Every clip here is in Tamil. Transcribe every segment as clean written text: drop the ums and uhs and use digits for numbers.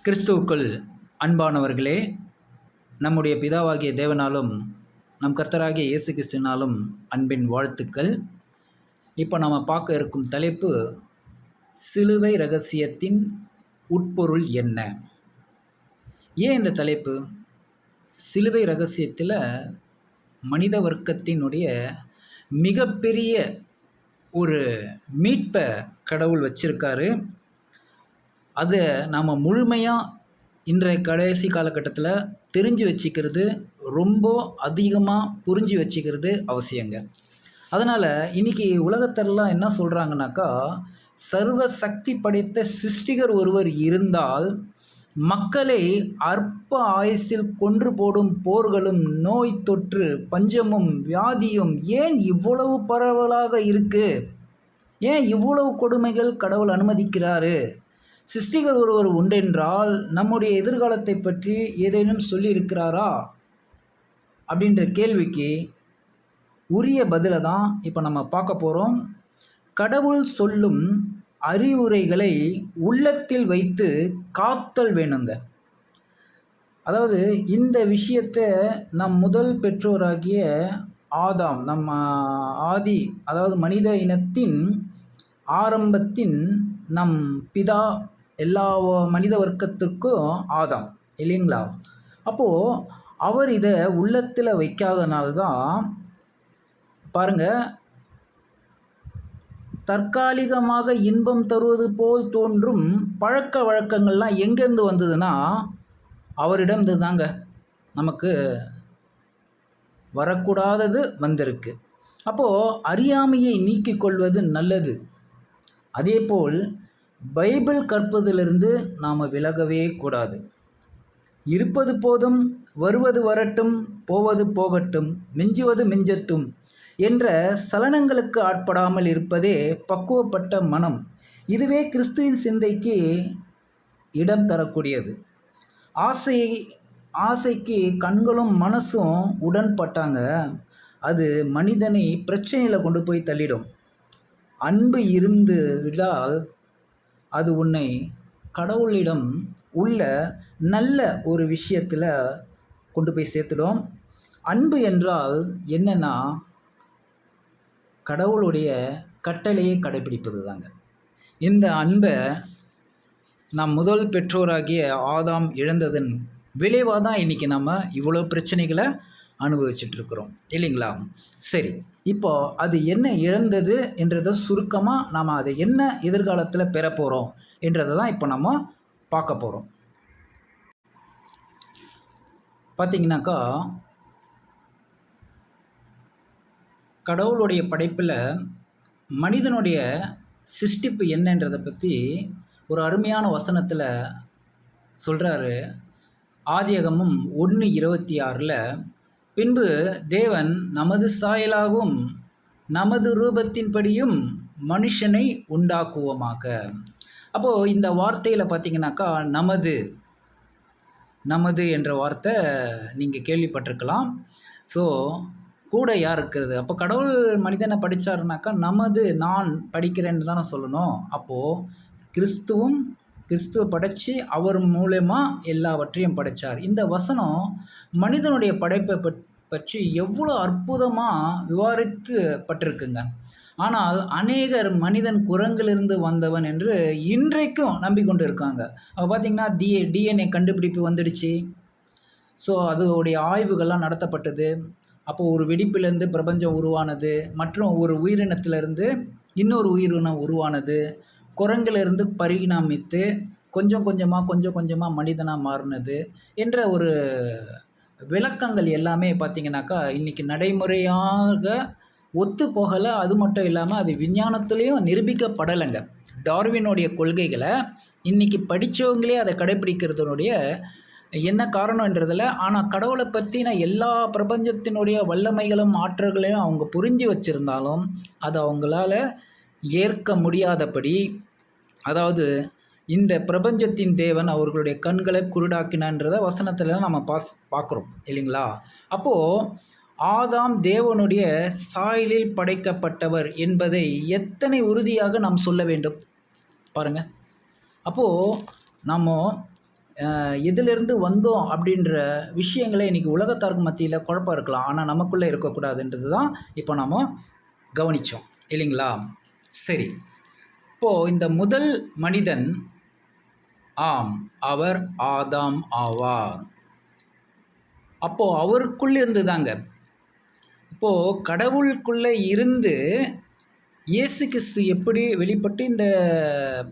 கிறிஸ்துவுக்குள் அன்பானவர்களே, நம்முடைய பிதாவாகிய தேவனாலும் நம் கர்த்தராகிய இயேசு கிறிஸ்துவினாலும் அன்பின் வாழ்த்துக்கள். இப்போ நம்ம பார்க்க இருக்கும் தலைப்பு, சிலுவை இரகசியத்தின் உட்பொருள் என்ன? ஏன் இந்த தலைப்பு? சிலுவை இரகசியத்தில் மனித வர்க்கத்தினுடைய மிகப்பெரிய ஒரு மீட்பை கடவுள் வச்சிருக்காரு. அதை நாம் முழுமையாக இன்றைய கடைசி காலகட்டத்தில் தெரிஞ்சு வச்சுக்கிறது, ரொம்ப அதிகமாக புரிஞ்சு வச்சுக்கிறது அவசியங்க. அதனால் இன்றைக்கி உலகத்திலலாம் என்ன சொல்கிறாங்கனாக்கா, சர்வ சக்தி படைத்த சிருஷ்டிகர் ஒருவர் இருந்தால் மக்களை அற்ப ஆயுசில் கொன்று போடும் போர்களும் நோய் தொற்று பஞ்சமும் வியாதியும் ஏன் இவ்வளவு பரவலாக இருக்குது? ஏன் இவ்வளவு கொடுமைகள் கடவுள் அனுமதிக்கிறாரு? சிருஷ்டிகர் ஒருவர் உண்டென்றால் நம்முடைய எதிர்காலத்தை பற்றி ஏதேனும் சொல்லியிருக்கிறாரா அப்படின்ற கேள்விக்கு உரிய பதிலை தான் இப்போ நம்ம பார்க்க போகிறோம். கடவுள் சொல்லும் அறிவுரைகளை உள்ளத்தில் வைத்து காத்தல் வேணுங்க. அதாவது இந்த விஷயத்தை நம் முதல் பெற்றோராகிய ஆதாம், நம்ம ஆதி, அதாவது மனித இனத்தின் ஆரம்பத்தின் நம் பிதா, எல்லா மனித வர்க்கத்திற்கும் ஆதாம் இல்லைங்களா? அப்போது அவர் இதை உள்ளத்தில் வைக்காதனால்தான் பாருங்கள், தற்காலிகமாக இன்பம் தருவது போல் தோன்றும் பழக்க வழக்கங்கள்லாம் எங்கேருந்து வந்ததுன்னா அவரிடம் தாங்க நமக்கு வரக்கூடாதது வந்திருக்கு. அப்போது அறியாமையை நீக்கிக் கொள்வது நல்லது. அதேபோல் பைபிள் கற்பதிலிருந்து நாம் விலகவே கூடாது. இருப்பது போதும், வருவது வரட்டும், போவது போகட்டும், மிஞ்சுவது மிஞ்சட்டும் என்ற சலனங்களுக்கு ஆட்படாமல் இருப்பதே பக்குவப்பட்ட மனம். இதுவே கிறிஸ்துவின் சிந்தைக்கு இடம் தரக்கூடியது. ஆசைக்கு கண்களும் மனசும் உடன்பட்டாங்க, அது மனிதனை பிரச்சனையில் கொண்டு போய் தள்ளிடும். அன்பு இருந்து விடால் அது உன்னை கடவுளிடம் உள்ள நல்ல ஒரு விஷயத்தில் கொண்டு போய் சேர்த்துடும். அன்பு என்றால் என்னன்னா, கடவுளுடைய கட்டளையை கடைபிடிப்பது தாங்க. இந்த அன்பை நம் முதல் பெற்றோராகிய ஆதாம் இழந்ததன் விளைவாக தான் இன்றைக்கி நம்ம இவ்வளோ பிரச்சனைகளை அனுபவிச்சுட்ருக்குறோம் இல்லைங்களா? சரி, இப்போ அது என்ன இழந்தது என்றதை சுருக்கமாக நாம் அதை என்ன எதிர்காலத்தில் பெற போகிறோம் என்றதை தான் இப்போ நம்ம பார்க்க போகிறோம். பார்த்திங்கனாக்கா, கடவுளுடைய படைப்பில் மனிதனுடைய சிருஷ்டிப்பு என்னன்றதை பற்றி ஒரு அருமையான வசனத்தில் சொல்கிறாரு. ஆதியாகமம் 1:26 பின்பு தேவன் நமது சாயலாகவும் நமது ரூபத்தின்படியும் மனுஷனை உண்டாக்குவோமாக. அப்போது இந்த வார்த்தையில் பார்த்தீங்கன்னாக்கா, நமது என்ற வார்த்தை நீங்கள் கேள்விப்பட்டிருக்கலாம். ஸோ கூட யார் இருக்கிறது? அப்போ கடவுள் மனிதனை படித்தாருனாக்கா நமது, நான் படிக்கிறேன்னு தானே சொல்லணும். அப்போது கிறிஸ்துவை படைச்சி அவர் மூலமா எல்லாவற்றையும் படைத்தார். இந்த வசனம் மனிதனுடைய படைப்பை பற்றி எவ்வளோ அற்புதமாக விவரிக்கப்பட்டிருக்குங்க. ஆனால் அநேகர் மனிதன் குரங்கிலிருந்து வந்தவன் என்று இன்றைக்கும் நம்பிக்கொண்டு இருக்காங்க. அப்போ பார்த்திங்கன்னா டிஎன்ஏ கண்டுபிடிப்பு வந்துடுச்சு. ஸோ அதோடைய ஆய்வுகள்லாம் நடத்தப்பட்டது. அப்போது ஒரு வெடிப்பிலேருந்து பிரபஞ்சம் உருவானது, மற்றும் ஒரு உயிரினத்திலிருந்து இன்னொரு உயிரினம் உருவானது, குரங்கிலிருந்து பரிணாமித்து கொஞ்சம் கொஞ்சமாக மனிதனாக மாறினது என்ற ஒரு விளக்கங்கள் எல்லாமே பார்த்திங்கனாக்கா இன்றைக்கி நடைமுறையாக ஒத்து போகலை. அது மட்டும் இல்லாமல் அது விஞ்ஞானத்துலேயும் நிரூபிக்கப்படலைங்க. டார்வினுடைய கொள்கைகளை இன்றைக்கி படித்தவங்களே அதை கடைப்பிடிக்கிறதுனுடைய என்ன காரணன்றதில். ஆனால் கடவுளை பற்றின எல்லா பிரபஞ்சத்தினுடைய வல்லமைகளும் ஆற்றல்களையும் அவங்க புரிஞ்சு வச்சுருந்தாலும் அது அவங்களால ஏற்க முடியாதபடி, அதாவது இந்த பிரபஞ்சத்தின் தேவன் அவர்களுடைய கண்களை குருடாக்கினான்றத வசனத்தில் நம்ம பார்க்குறோம் இல்லைங்களா? அப்போது ஆதாம் தேவனுடைய சாயலில் படைக்கப்பட்டவர் என்பதை எத்தனை உறுதியாக நாம் சொல்ல வேண்டும் பாருங்கள். அப்போது நம்ம எதிலிருந்து வந்தோம் அப்படின்ற விஷயங்களே இன்றைக்கி உலகத்தாருக்கு மத்தியில் குழப்பம் இருக்கலாம். ஆனால் நமக்குள்ளே இருக்கக்கூடாதுன்றது தான் இப்போ நாம் கவனித்தோம் இல்லைங்களா? சரி, இப்போது இந்த முதல் மனிதன், ஆம், அவர் ஆதாம் ஆவார். அப்போது அவருக்குள்ளே இருந்து தாங்க, இப்போது கடவுளுக்குள்ளே இருந்து இயேசு கிறிஸ்து எப்படி வெளிப்பட்டு இந்த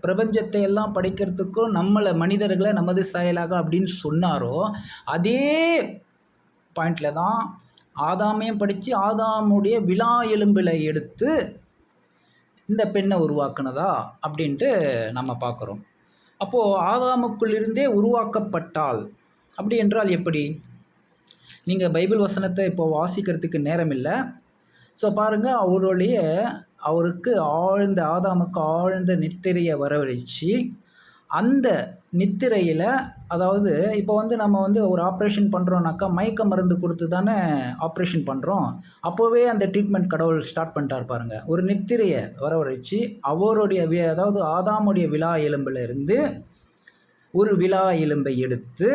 பிரபஞ்சத்தை எல்லாம் படைக்கிறதுக்கும் நம்மளை மனிதர்களை நமது செயலாக அப்படின்னு சொன்னாரோ, அதே பாயிண்டில் தான் ஆதாமையும் படித்து ஆதாமுடைய விலா எலும்பில் எடுத்து இந்த பெண்ணை உருவாக்குனதா அப்படின்ட்டு நம்ம பார்க்குறோம். அப்போது ஆதாமுக்குள்ளிருந்தே உருவாக்கப்பட்டால் அப்படி என்றால் எப்படி? நீங்கள் பைபிள் வசனத்தை இப்போ வாசிக்கிறதுக்கு நேரம் இல்லை. ஸோ பாருங்கள், அவருக்கு ஆதாமுக்கு ஆழ்ந்த நித்திரையை வரவழைச்சி, அந்த நித்திரையில், அதாவது இப்போ நம்ம ஒரு ஆப்ரேஷன் பண்ணுறோன்னாக்கா மயக்க மருந்து கொடுத்து தானே ஆப்ரேஷன் பண்ணுறோம். அப்போவே அந்த ட்ரீட்மெண்ட் கடவுள் ஸ்டார்ட் பண்ணிட்டார் பாருங்கள். ஒரு நித்திரையை வரவழைச்சி அதாவது ஆதாமுடைய விலா எலும்பில் இருந்து ஒரு விலா எலும்பை எடுத்து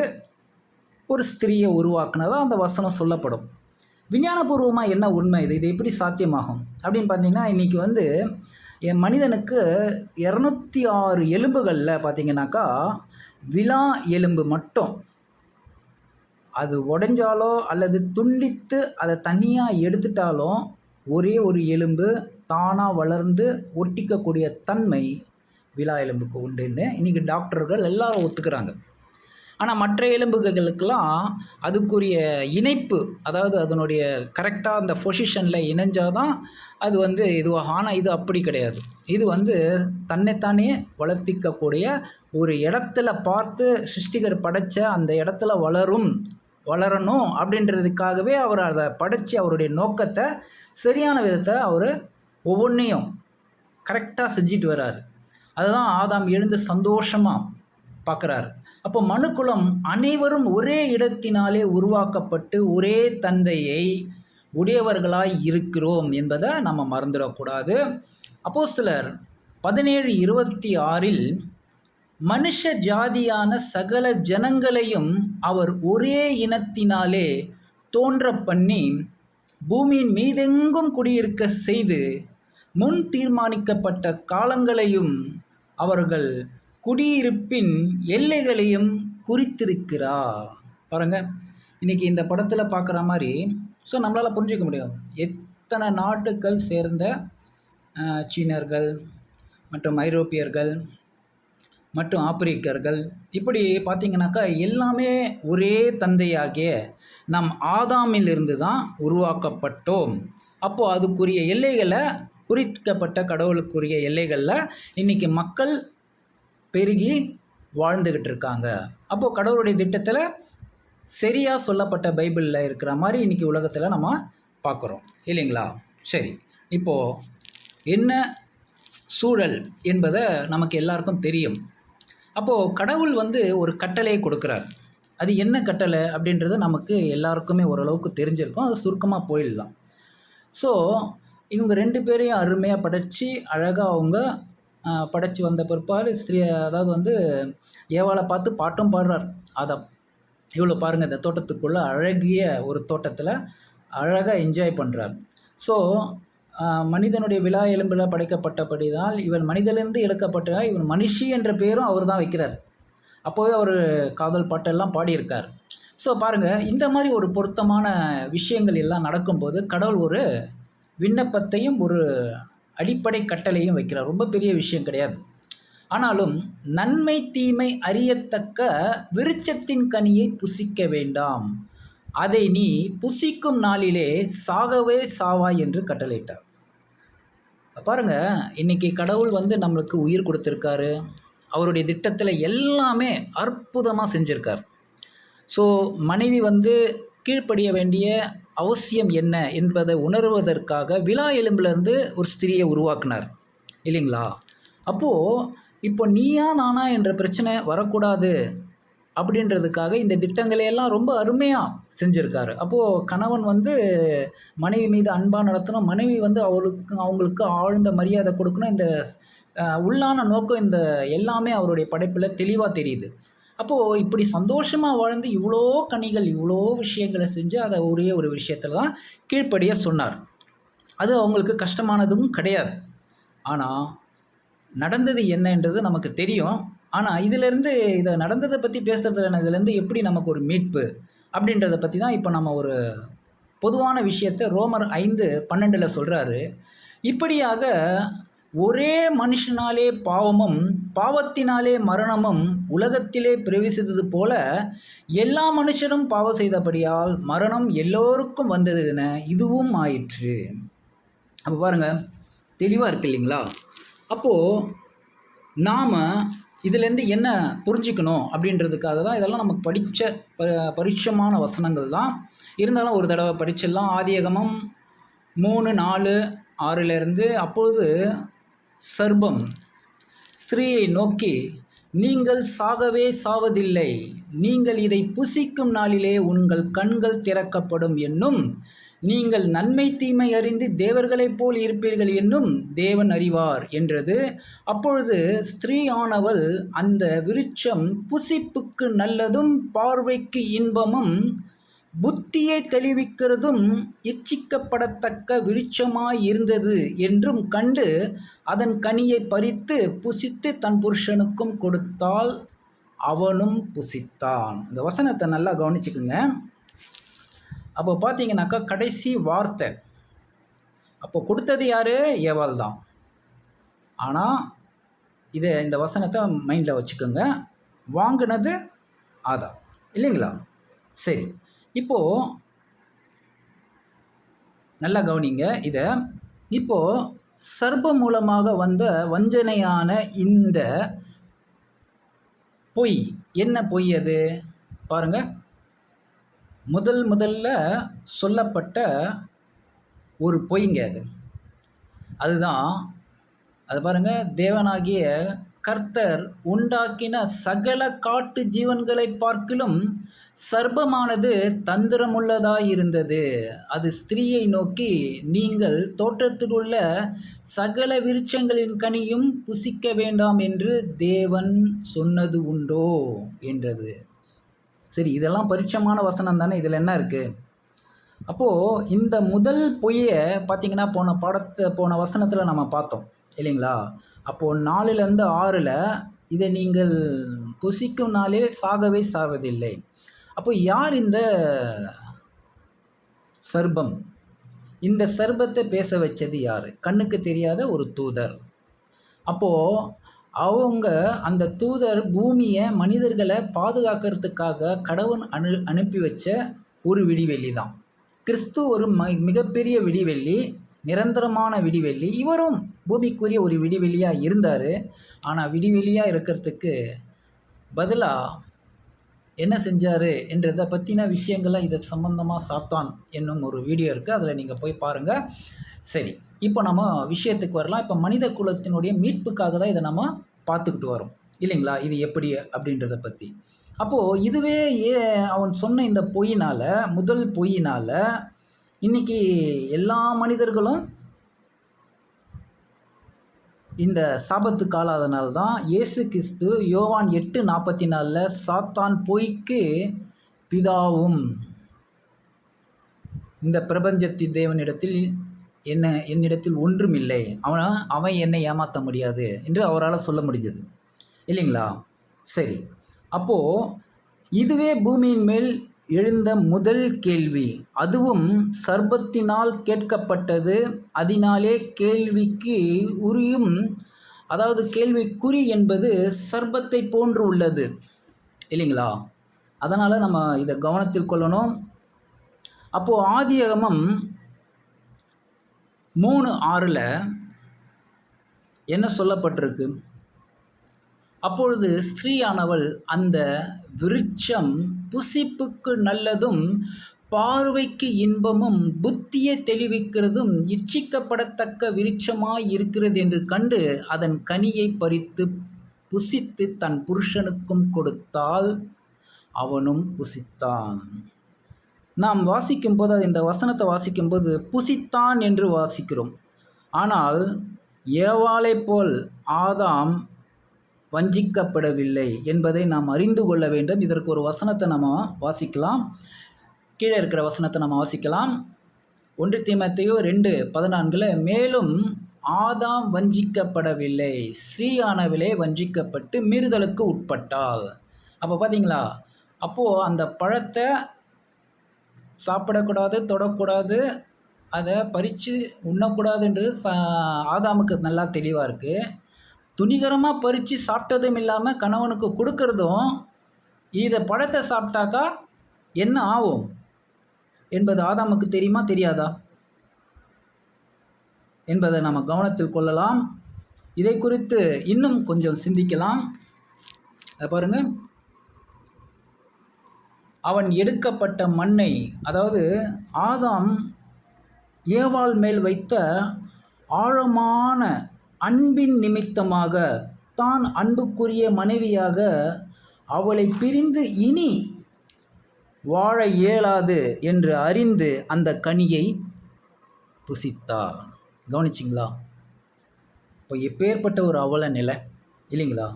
ஒரு ஸ்திரீயை உருவாக்குனதாக அந்த வசனம் சொல்லப்படும். விஞ்ஞானபூர்வமாக என்ன உண்மை இது எப்படி சாத்தியமாகும் அப்படின்னு பார்த்தீங்கன்னா, இன்றைக்கி என் மனிதனுக்கு 206 எலும்புகளில் பார்த்தீங்கன்னாக்கா விலா எலும்பு மட்டும் அது உடைஞ்சாலோ அல்லது துண்டித்து அதை தனியாக எடுத்துட்டாலும் ஒரே ஒரு எலும்பு தானாக வளர்ந்து ஒட்டிக்கக்கூடிய தன்மை விலா எலும்புக்கு உண்டுன்னு இன்றைக்கி டாக்டர்கள் எல்லாரும் ஒத்துக்கிறாங்க. ஆனால் மற்ற எலும்புகளுக்கெல்லாம் அதுக்குரிய இணைப்பு, அதாவது அதனுடைய கரெக்டாக அந்த பொசிஷனில் இணைஞ்சால் தான் அது இதுவாக. ஆனால் இது அப்படி கிடையாது. இது தன்னைத்தானே வளர்த்திக்கக்கூடிய ஒரு இடத்துல பார்த்து சிருஷ்டிகர் படைத்த அந்த இடத்துல வளரணும் அப்படின்றதுக்காகவே அவர் அதை படைத்து அவருடைய நோக்கத்தை சரியான விதத்தை அவர் ஒவ்வொன்றையும் கரெக்டாக செஞ்சிட்டு வர்றார். அதுதான் ஆதாம் எழுந்து சந்தோஷமாக பார்க்குறாரு. அப்போ மனுக்குலம் அனைவரும் ஒரே இடத்தினாலே உருவாக்கப்பட்டு ஒரே தந்தையை உடையவர்களாய் இருக்கிறோம் என்பதை நம்ம மறந்துடக்கூடாது. அப்போஸ்தலர் 17:26 மனுஷ ஜாதியான சகல ஜனங்களையும் அவர் ஒரே இனத்தினாலே தோன்ற பண்ணி பூமியின் மீதெங்கும் குடியிருக்க செய்து முன் தீர்மானிக்கப்பட்ட காலங்களையும் அவர்கள் குடியிருப்பின் எல்லைகளையும் குறித்திருக்கிறார். பாருங்கள், இன்றைக்கி இந்த படத்தில் பார்க்குற மாதிரி நம்மளால் புரிஞ்சிக்க முடியும். எத்தனை நாட்டுகள் சேர்ந்த சீனர்கள் மற்றும் ஐரோப்பியர்கள் மற்றும் ஆப்பிரிக்கர்கள், இப்படி பார்த்திங்கனாக்கா எல்லாமே ஒரே தந்தையாகிய நம் ஆதாமிலிருந்து தான் உருவாக்கப்பட்டோம். அப்போது அதுக்குரிய எல்லைகளை, குறிக்கப்பட்ட கடவுளுக்குரிய எல்லைகளில் இன்றைக்கி மக்கள் பெருகி வாழ்ந்துக்கிட்டு இருக்காங்க. அப்போது கடவுளுடைய திட்டத்தில் சரியாக சொல்லப்பட்ட பைபிளில் இருக்கிற மாதிரி இன்றைக்கி உலகத்தில் நம்ம பார்க்குறோம் இல்லைங்களா? சரி, இப்போது என்ன சூழல் என்பதை நமக்கு எல்லாருக்கும் தெரியும். அப்போது கடவுள் ஒரு கட்டளையை கொடுக்குறார். அது என்ன கட்டளை அப்படின்றது நமக்கு எல்லாருக்குமே ஓரளவுக்கு தெரிஞ்சிருக்கும். அது சுருக்கமாக போயிடலாம். ஸோ இவங்க 2 பேரையும் அருமையாக படைச்சி அழகாக அவங்க படைச்சி வந்த பிற்பாடு அதாவது ஏவாளை பார்த்து பாட்டும் பாடுறார் ஆதாம். இவ்வளோ பாருங்கள், இந்த தோட்டத்துக்குள்ளே அழகிய ஒரு தோட்டத்தில் அழகாக என்ஜாய் பண்ணுறார். ஸோ மனிதனுடைய விலா எலும்பில் படைக்கப்பட்டபடிதான் இவன் மனிதனிலிருந்து எடுக்கப்பட்டதால் இவன் மனுஷி என்ற பேரும் அவர் தான் வைக்கிறார். அப்போவே அவர் காதல் பாட்டெல்லாம் பாடியிருக்கார். ஸோ பாருங்கள், இந்த மாதிரி ஒரு பொருத்தமான விஷயங்கள் எல்லாம் நடக்கும்போது கடவுள் ஒரு விண்ணப்பத்தையும் ஒரு அடிப்படை கட்டளையும் வைக்கிறார். ரொம்ப பெரிய விஷயம் கிடையாது. ஆனாலும் நன்மை தீமை அறியத்தக்க விருட்சத்தின் கனியை புசிக்க வேண்டாம், அதை நீ புசிக்கும் நாளிலே சாகவே சாவாய் என்று கட்டளையிட்டார். பாருங்கள், இன்றைக்கி கடவுள் நம்மளுக்கு உயிர் கொடுத்துருக்காரு. அவருடைய திட்டத்தில் எல்லாமே அற்புதமாக செஞ்சுருக்கார். ஸோ மனைவி கீழ்ப்படிய வேண்டிய அவசியம் என்ன என்பதை உணர்வதற்காக விலா எலும்பிலேருந்து ஒரு ஸ்திரியை உருவாக்குனார் இல்லைங்களா? அப்போது இப்போ நீயா நானா என்ற பிரச்சனை வரக்கூடாது அப்படின்றதுக்காக இந்த திட்டங்களையெல்லாம் ரொம்ப அருமையாக செஞ்சுருக்காரு. அப்போது கணவன் மனைவி மீது அன்பாக நடத்தணும், மனைவி அவங்களுக்கு ஆழ்ந்த மரியாதை கொடுக்கணும். இந்த உள்ளான நோக்கம் இந்த எல்லாமே அவருடைய படைப்பில் தெளிவாக தெரியுது. அப்போது இப்படி சந்தோஷமாக வாழ்ந்து இவ்வளோ கனிகள் இவ்வளோ விஷயங்களை செஞ்சு அதை ஒரே ஒரு விஷயத்தில் தான் கீழ்ப்படிய சொன்னார். அது அவங்களுக்கு கஷ்டமானதும் கிடையாது. ஆனால் நடந்தது என்னன்றது நமக்கு தெரியும். ஆனால் இதிலேருந்து இதை நடந்ததை பற்றி பேசுகிறதுல இதுலேருந்து எப்படி நமக்கு ஒரு மீட்பு அப்படின்றத பற்றி தான் இப்போ நம்ம ஒரு பொதுவான விஷயத்தை ரோமர் 5:12 சொல்கிறாரு. இப்படியாக ஒரே மனுஷனாலே பாவமும் பாவத்தினாலே மரணமும் உலகத்திலே பிரவேசித்தது போல எல்லா மனுஷரும் பாவம் செய்தபடியால் மரணம் எல்லோருக்கும் வந்தது என இதுவும் ஆயிற்று. அப்போ பாருங்கள், தெளிவாக இருக்கு இல்லைங்களா? அப்போது நாம் இதிலேருந்து என்ன புரிஞ்சிக்கணும் அப்படின்றதுக்காக தான் இதெல்லாம் நமக்கு படித்த பரிட்சமான வசனங்கள் தான். இருந்தாலும் ஒரு தடவை படிச்சிடலாம். ஆதியாகமம் 3:4-6 அப்பொழுது சர்ப்பம் ஸ்திரீயை நோக்கி, நீங்கள் சாகவே சாவதில்லை, நீங்கள் இதை புசிக்கும் நாளிலே உங்கள் கண்கள் திறக்கப்படும் என்னும், நீங்கள் நன்மை தீமை அறிந்து தேவர்களைப் போல் இருப்பீர்கள் என்னும் தேவன் அறிவார் என்றது. அப்பொழுது ஸ்திரீயானவள் அந்த விருட்சம் புசிப்புக்கு நல்லதும் பார்வைக்கு இன்பமும் புத்தியை தெளிவிக்கிறதும் இச்சிக்கப்படத்தக்க விருட்சமாய் இருந்தது என்றும் கண்டு அதன் கனியை பறித்து புசித்து தன் புருஷனுக்கும் கொடுத்தால் அவனும் புசித்தான். இந்த வசனத்தை நல்லா கவனிச்சுக்குங்க. அப்போ பார்த்தீங்கன்னாக்கா கடைசி வார்த்தை அப்போ கொடுத்தது யார்? ஏவாள் தான். ஆனால் இந்த வசனத்தை மைண்டில் வச்சுக்கோங்க. வாங்கினது ஆதாம் இல்லைங்களா? சரி, இப்போது நல்லா கவனிங்க இதை. இப்போது சர்ப்பம் மூலமாக வந்த வஞ்சனையான இந்த பொய் என்ன பொய்? அது பாருங்கள், முதல்ல சொல்லப்பட்ட ஒரு பொய்ங்க அதுதான். அது பாருங்கள், தேவனாகிய கர்த்தர் உண்டாக்கின சகல காட்டு ஜீவன்களை பார்க்கிலும் சர்ப்பமானது தந்திரமுள்ளதாயிருந்தது. அது ஸ்திரீயை நோக்கி, நீங்கள் தோட்டத்தில் உள்ள சகல விருட்சங்களின் கனியும் புசிக்க வேண்டாம் என்று தேவன் சொன்னது உண்டோ என்றது. சரி, இதெல்லாம் பரிட்சமான வசனம் தானே, இதில் என்ன இருக்குது? அப்போது இந்த முதல் பொய்யை பார்த்திங்கன்னா போன வசனத்தில் நம்ம பார்த்தோம் இல்லைங்களா? அப்போது 4-6 இதை நீங்கள் புசிக்கும் நாளே சாகவே சாவதில்லை. அப்போ யார் இந்த சர்ப்பம்? இந்த சர்ப்பத்தை பேச வச்சது யார்? கண்ணுக்கு தெரியாத ஒரு தூதர். அப்போது அவங்க அந்த தூதர் பூமியை மனிதர்களை பாதுகாக்கிறதுக்காக கடவுள் அனுப்பி வச்ச ஒரு விடிவெள்ளி தான். கிறிஸ்து ஒரு மிகப்பெரிய விடிவெள்ளி, நிரந்தரமான விடிவெள்ளி. இவரும் பூமிக்குரிய ஒரு விடிவெள்ளியாக இருந்தார். ஆனால் விடிவெள்ளியாக இருக்கிறதுக்கு பதிலாக என்ன செஞ்சார் என்றதை பற்றின விஷயங்கள்லாம் இதை சம்பந்தமாக சாத்தான் என்னும் ஒரு வீடியோ இருக்குது, அதில் நீங்கள் போய் பாருங்கள். சரி, இப்போ நம்ம விஷயத்துக்கு வரலாம். இப்போ மனித குலத்தினுடைய மீட்புக்காக தான் இதை நம்ம பார்த்துக்கிட்டு வரோம் இல்லைங்களா? இது எப்படி அப்படின்றத பற்றி. அப்போது இதுவே அவன் சொன்ன இந்த பொய்யினால், முதல் பொய்யினால் இன்றைக்கி எல்லா மனிதர்களும் இந்த சாபத்துக்கு ஆளாதனால தான் இயேசு கிறிஸ்து யோவான் 8:44 சாத்தான் பொய்க்கு பிதாவும் இந்த பிரபஞ்சத்தின் தேவனிடத்தில் என்னிடத்தில் ஒன்றுமில்லை, அவன் என்னை ஏமாற்ற முடியாது என்று அவரால் சொல்ல முடிஞ்சது இல்லைங்களா? சரி, அப்போது இதுவே பூமியின் மேல் எழுந்த முதல் கேள்வி, அதுவும் சர்ப்பத்தினால் கேட்கப்பட்டது. அதனாலே கேள்விக்கு உரியும், அதாவது கேள்விக்குறி என்பது சர்ப்பத்தை போன்று உள்ளது இல்லைங்களா? அதனால் நம்ம இதை கவனத்தில் கொள்ளணும். அப்போது ஆதியாகமம் 3:6 என்ன சொல்லப்பட்டிருக்கு? அப்பொழுது ஸ்திரீயானவள் அந்த விருட்சம் புசிப்புக்கு நல்லதும் பார்வைக்கு இன்பமும் புத்தியை தெளிவிக்கிறதும் இச்சிக்கப்படத்தக்க விருட்சமாய் இருக்கிறது என்று கண்டு அதன் கனியை பறித்து புசித்து தன் புருஷனுக்கும் கொடுத்தால் அவனும் புசித்தான். நாம் வாசிக்கும்போது, இந்த வசனத்தை வாசிக்கும்போது புசித்தான் என்று வாசிக்கிறோம். ஆனால் ஏவாளை போல் ஆதாம் வஞ்சிக்கப்படவில்லை என்பதை நாம் அறிந்து கொள்ள வேண்டும். இதற்கு ஒரு வசனத்தை நம்ம வாசிக்கலாம். கீழே இருக்கிற வசனத்தை நம்ம வாசிக்கலாம். 1 தீமோத்தேயு 2:14 மேலும் ஆதாம் வஞ்சிக்கப்படவில்லை, ஸ்ரீயானவளே வஞ்சிக்கப்பட்டு மீறுதலுக்கு உட்பட்டாள். அப்போ பார்த்தீங்களா, அப்போது அந்த பழத்தை சாப்பிடக்கூடாது, தொடக்கூடாது, அதை பறித்து உண்ணக்கூடாதுன்றது ஆதாமுக்கு நல்லா தெளிவாக இருக்குது. துணிகரமாக பறித்து சாப்பிட்டதும் இல்லாமல் கணவனுக்கு கொடுக்கறதும், இதை பழத்தை சாப்பிட்டாக்கா என்ன ஆகும் என்பது ஆதாமுக்கு தெரியுமா தெரியாதா என்பதை நம்ம கவனத்தில் கொள்ளலாம். இதை குறித்து இன்னும் கொஞ்சம் சிந்திக்கலாம். பாருங்க, அவன் எடுக்கப்பட்ட மண்ணை, அதாவது ஆதாம் ஏவாள் மேல் வைத்த ஆழமான அன்பின் நிமித்தமாக தான் அன்புக்குரிய மனைவியாக அவளை பிரிந்து இனி வாழ இயலாது என்று அறிந்து அந்த கனியை புசித்தார். கவனிச்சிங்களா? இப்போ எப்பேற்பட்ட ஒரு அவல நிலை இல்லைங்களா?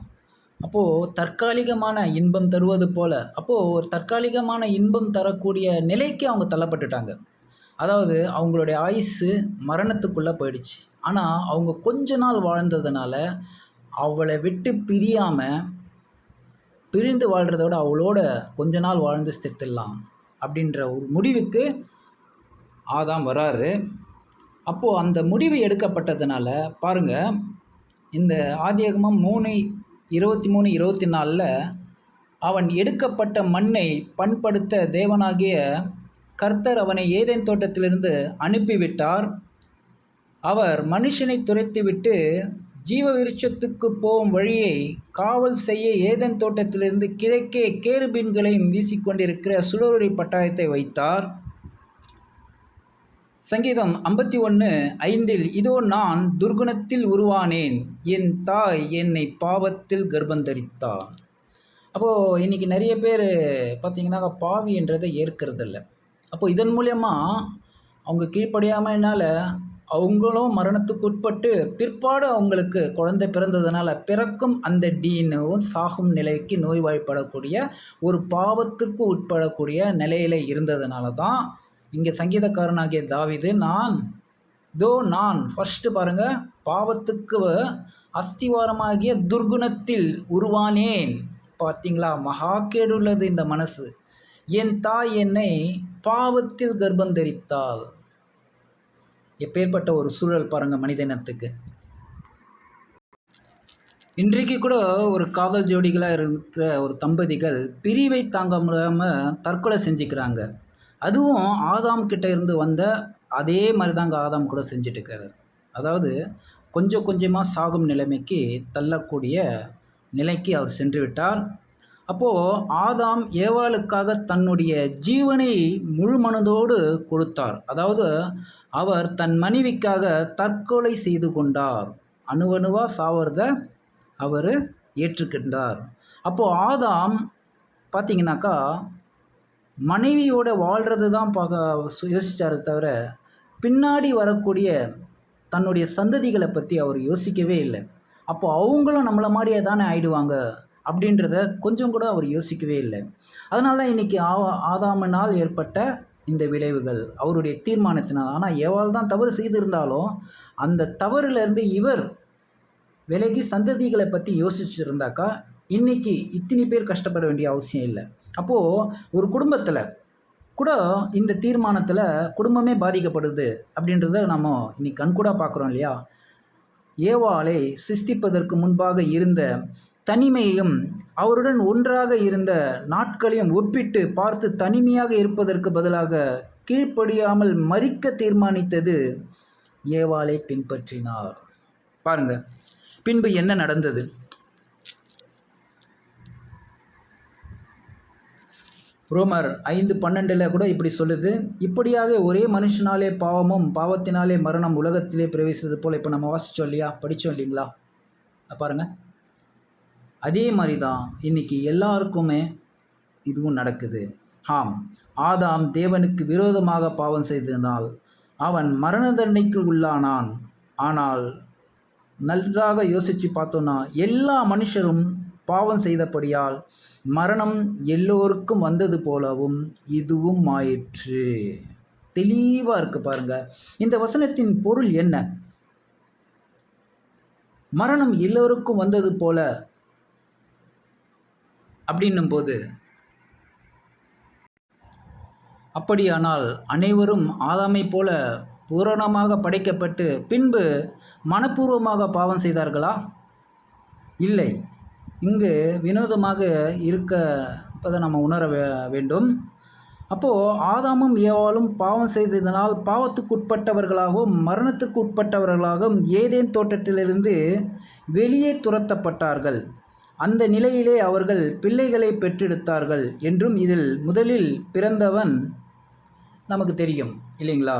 அப்போது தற்காலிகமான இன்பம் தருவது போல், அப்போது ஒரு தற்காலிகமான இன்பம் தரக்கூடிய நிலைக்கு அவங்க தள்ளப்பட்டுட்டாங்க. அதாவது அவங்களுடைய ஆயுசு மரணத்துக்குள்ளே போயிடுச்சு. ஆனால் அவங்க கொஞ்ச நாள் வாழ்ந்ததுனால அவளை விட்டு பிரிந்து வாழ்கிறதோட அவளோட கொஞ்ச நாள் வாழ்ந்து செத்துடலாம் அப்படின்ற ஒரு முடிவுக்கு ஆதாம் வராரு. அப்போது அந்த முடிவு எடுக்கப்பட்டதுனால பாருங்கள், இந்த ஆதியாகமம் 3:23-24 அவன் எடுக்கப்பட்ட மண்ணை பண்படுத்த தேவனாகிய கர்த்தர் அவனை ஏதேன் தோட்டத்திலிருந்து அனுப்பிவிட்டார். அவர் மனுஷனை துரைத்துவிட்டு ஜீவ விருட்சத்துக்கு போகும் வழியை காவல் செய்ய ஏதேன் தோட்டத்திலிருந்து கிழக்கே கேருபீன்களையும் வீசிக்கொண்டிருக்கிற சுடரொளி பட்டாயத்தை வைத்தார். சங்கீதம் 51:5 இதோ நான் துர்குணத்தில் உருவானேன், என் தாய் என்னை பாவத்தில் கர்ப்பந்தரித்தார். அப்போது இன்றைக்கி நிறைய பேர் பார்த்திங்கன்னா பாவி என்றதை ஏற்கிறதில்ல. அப்போது இதன் மூலயமா அவங்க கீழ்ப்படியாமையினால் அவங்களும் மரணத்துக்கு உட்பட்டு பிற்பாடு அவங்களுக்கு குழந்தை பிறந்ததுனால பிறக்கும் அந்த டீனும் சாகும் நிலைக்கு நோய்வாய்ப்படக்கூடிய ஒரு பாவத்திற்கு உட்படக்கூடிய நிலையில் இருந்ததுனால தான் இங்கே சங்கீதக்காரனாகிய தாவீது நான் ஃபஸ்ட்டு பாருங்கள், பாவத்துக்கு அஸ்திவாரமாகிய துர்குணத்தில் உருவானேன். பார்த்தீங்களா, மகா கேடுள்ளது இந்த மனசு. என் தாய் என்னை பாவத்தில் கர்ப்பந்தரித்தாள். எப்பேற்பட்ட ஒரு சூழல் பாருங்கள் மனிதனத்துக்கு. இன்றைக்கு கூட ஒரு காதல் ஜோடிகளாக இருக்கிற ஒரு தம்பதிகள் பிரிவை தாங்க முடியாமல் தற்கொலை செஞ்சுக்கிறாங்க. அதுவும் ஆதாம் கிட்ட இருந்து வந்த அதே மாதிரி தாங்க ஆதாம் கூட செஞ்சுட்டு இருக்காரு. அதாவது கொஞ்சம் கொஞ்சமாக சாகும் நிலைமைக்கு தள்ளக்கூடிய நிலைக்கு அவர் சென்று விட்டார். அப்போது ஆதாம் ஏவாளுக்காக தன்னுடைய ஜீவனை முழு மனதோடு கொடுத்தார். அதாவது அவர் தன் மனைவிக்காக தற்கொலை செய்து கொண்டார். அணுவணுவாக சாவறத அவர் ஏற்றுக்கின்றார். அப்போது ஆதாம் பார்த்திங்கனாக்கா மனைவியோட வாழ்கிறது தான் யோசித்தாரே தவிர பின்னாடி வரக்கூடிய தன்னுடைய சந்ததிகளை பற்றி அவர் யோசிக்கவே இல்லை. அப்போது அவங்களும் நம்மளை மாதிரியே தானே ஆயிடுவாங்க அப்படின்றத கொஞ்சம் கூட அவர் யோசிக்கவே இல்லை. அதனால தான் இன்றைக்கி ஆதாமினால் ஏற்பட்ட இந்த விளைவுகள் அவருடைய தீர்மானத்தினால். ஆனால் ஏவாள் தான் தவறு செய்திருந்தாலும் அந்த தவறுலேருந்து இவர் விலகி சந்ததிகளை பற்றி யோசிச்சுருந்தாக்கா இன்றைக்கி இத்தனை பேர் கஷ்டப்பட வேண்டிய அவசியம் இல்லை. அப்போது ஒரு குடும்பத்தில் கூட இந்த தீர்மானத்தில் குடும்பமே பாதிக்கப்படுது அப்படின்றத நம்ம இன்றைக்கி கண்கூடாக பார்க்குறோம் இல்லையா? ஏவாளை சிருஷ்டிப்பதற்கு முன்பாக இருந்த தனிமையையும் அவருடன் ஒன்றாக இருந்த நாட்களையும் ஒப்பிட்டு பார்த்து தனிமையாக இருப்பதற்கு பதிலாக கீழ்ப்படியாமல் மரிக்க தீர்மானித்தது ஏவாளை பின்பற்றினார். பாருங்க, பின்பு என்ன நடந்தது? ரோமர் 5:12 கூட இப்படி சொல்லுது, இப்படியாக ஒரே மனுஷனாலே பாவமும் பாவத்தினாலே மரணம் உலகத்திலே பிரவேசித்தது போல். இப்போ நம்ம வாசித்தோம் இல்லையா, படித்தோம் இல்லைங்களா? பாருங்கள், அதே மாதிரி தான் இன்றைக்கி எல்லாருக்குமே இதுவும் நடக்குது. ஆதாம் தேவனுக்கு விரோதமாக பாவம் செய்ததால் அவன் மரண தண்டனைக்கு உள்ளானான். ஆனால் நன்றாக யோசித்து பார்த்தோன்னா எல்லா மனுஷரும் பாவம் செய்தபடியால் மரணம் எல்லோருக்கும் வந்தது போலவும் இதுவும் ஆயிற்று. தெளிவாக இருக்குது பாருங்க. இந்த வசனத்தின் பொருள் என்ன? மரணம் எல்லோருக்கும் வந்தது போல அப்படின்னும் போது, அப்படியானால் அனைவரும் ஆதாமை போல பூரணமாக படைக்கப்பட்டு பின்பு மனப்பூர்வமாக பாவம் செய்தார்களா? இல்லை. இங்கு வினோதமாக இருப்பதை நம்ம உணர வேண்டும். அப்போது ஆதாமும் ஏவாளும் பாவம் செய்ததனால் பாவத்துக்குட்பட்டவர்களாகவும் மரணத்துக்கு உட்பட்டவர்களாகவும் ஏதேன் தோட்டத்திலிருந்து வெளியே துரத்தப்பட்டார்கள். அந்த நிலையிலே அவர்கள் பிள்ளைகளை பெற்றெடுத்தார்கள் என்றும் இதில் முதலில் பிறந்தவன் நமக்கு தெரியும் இல்லைங்களா?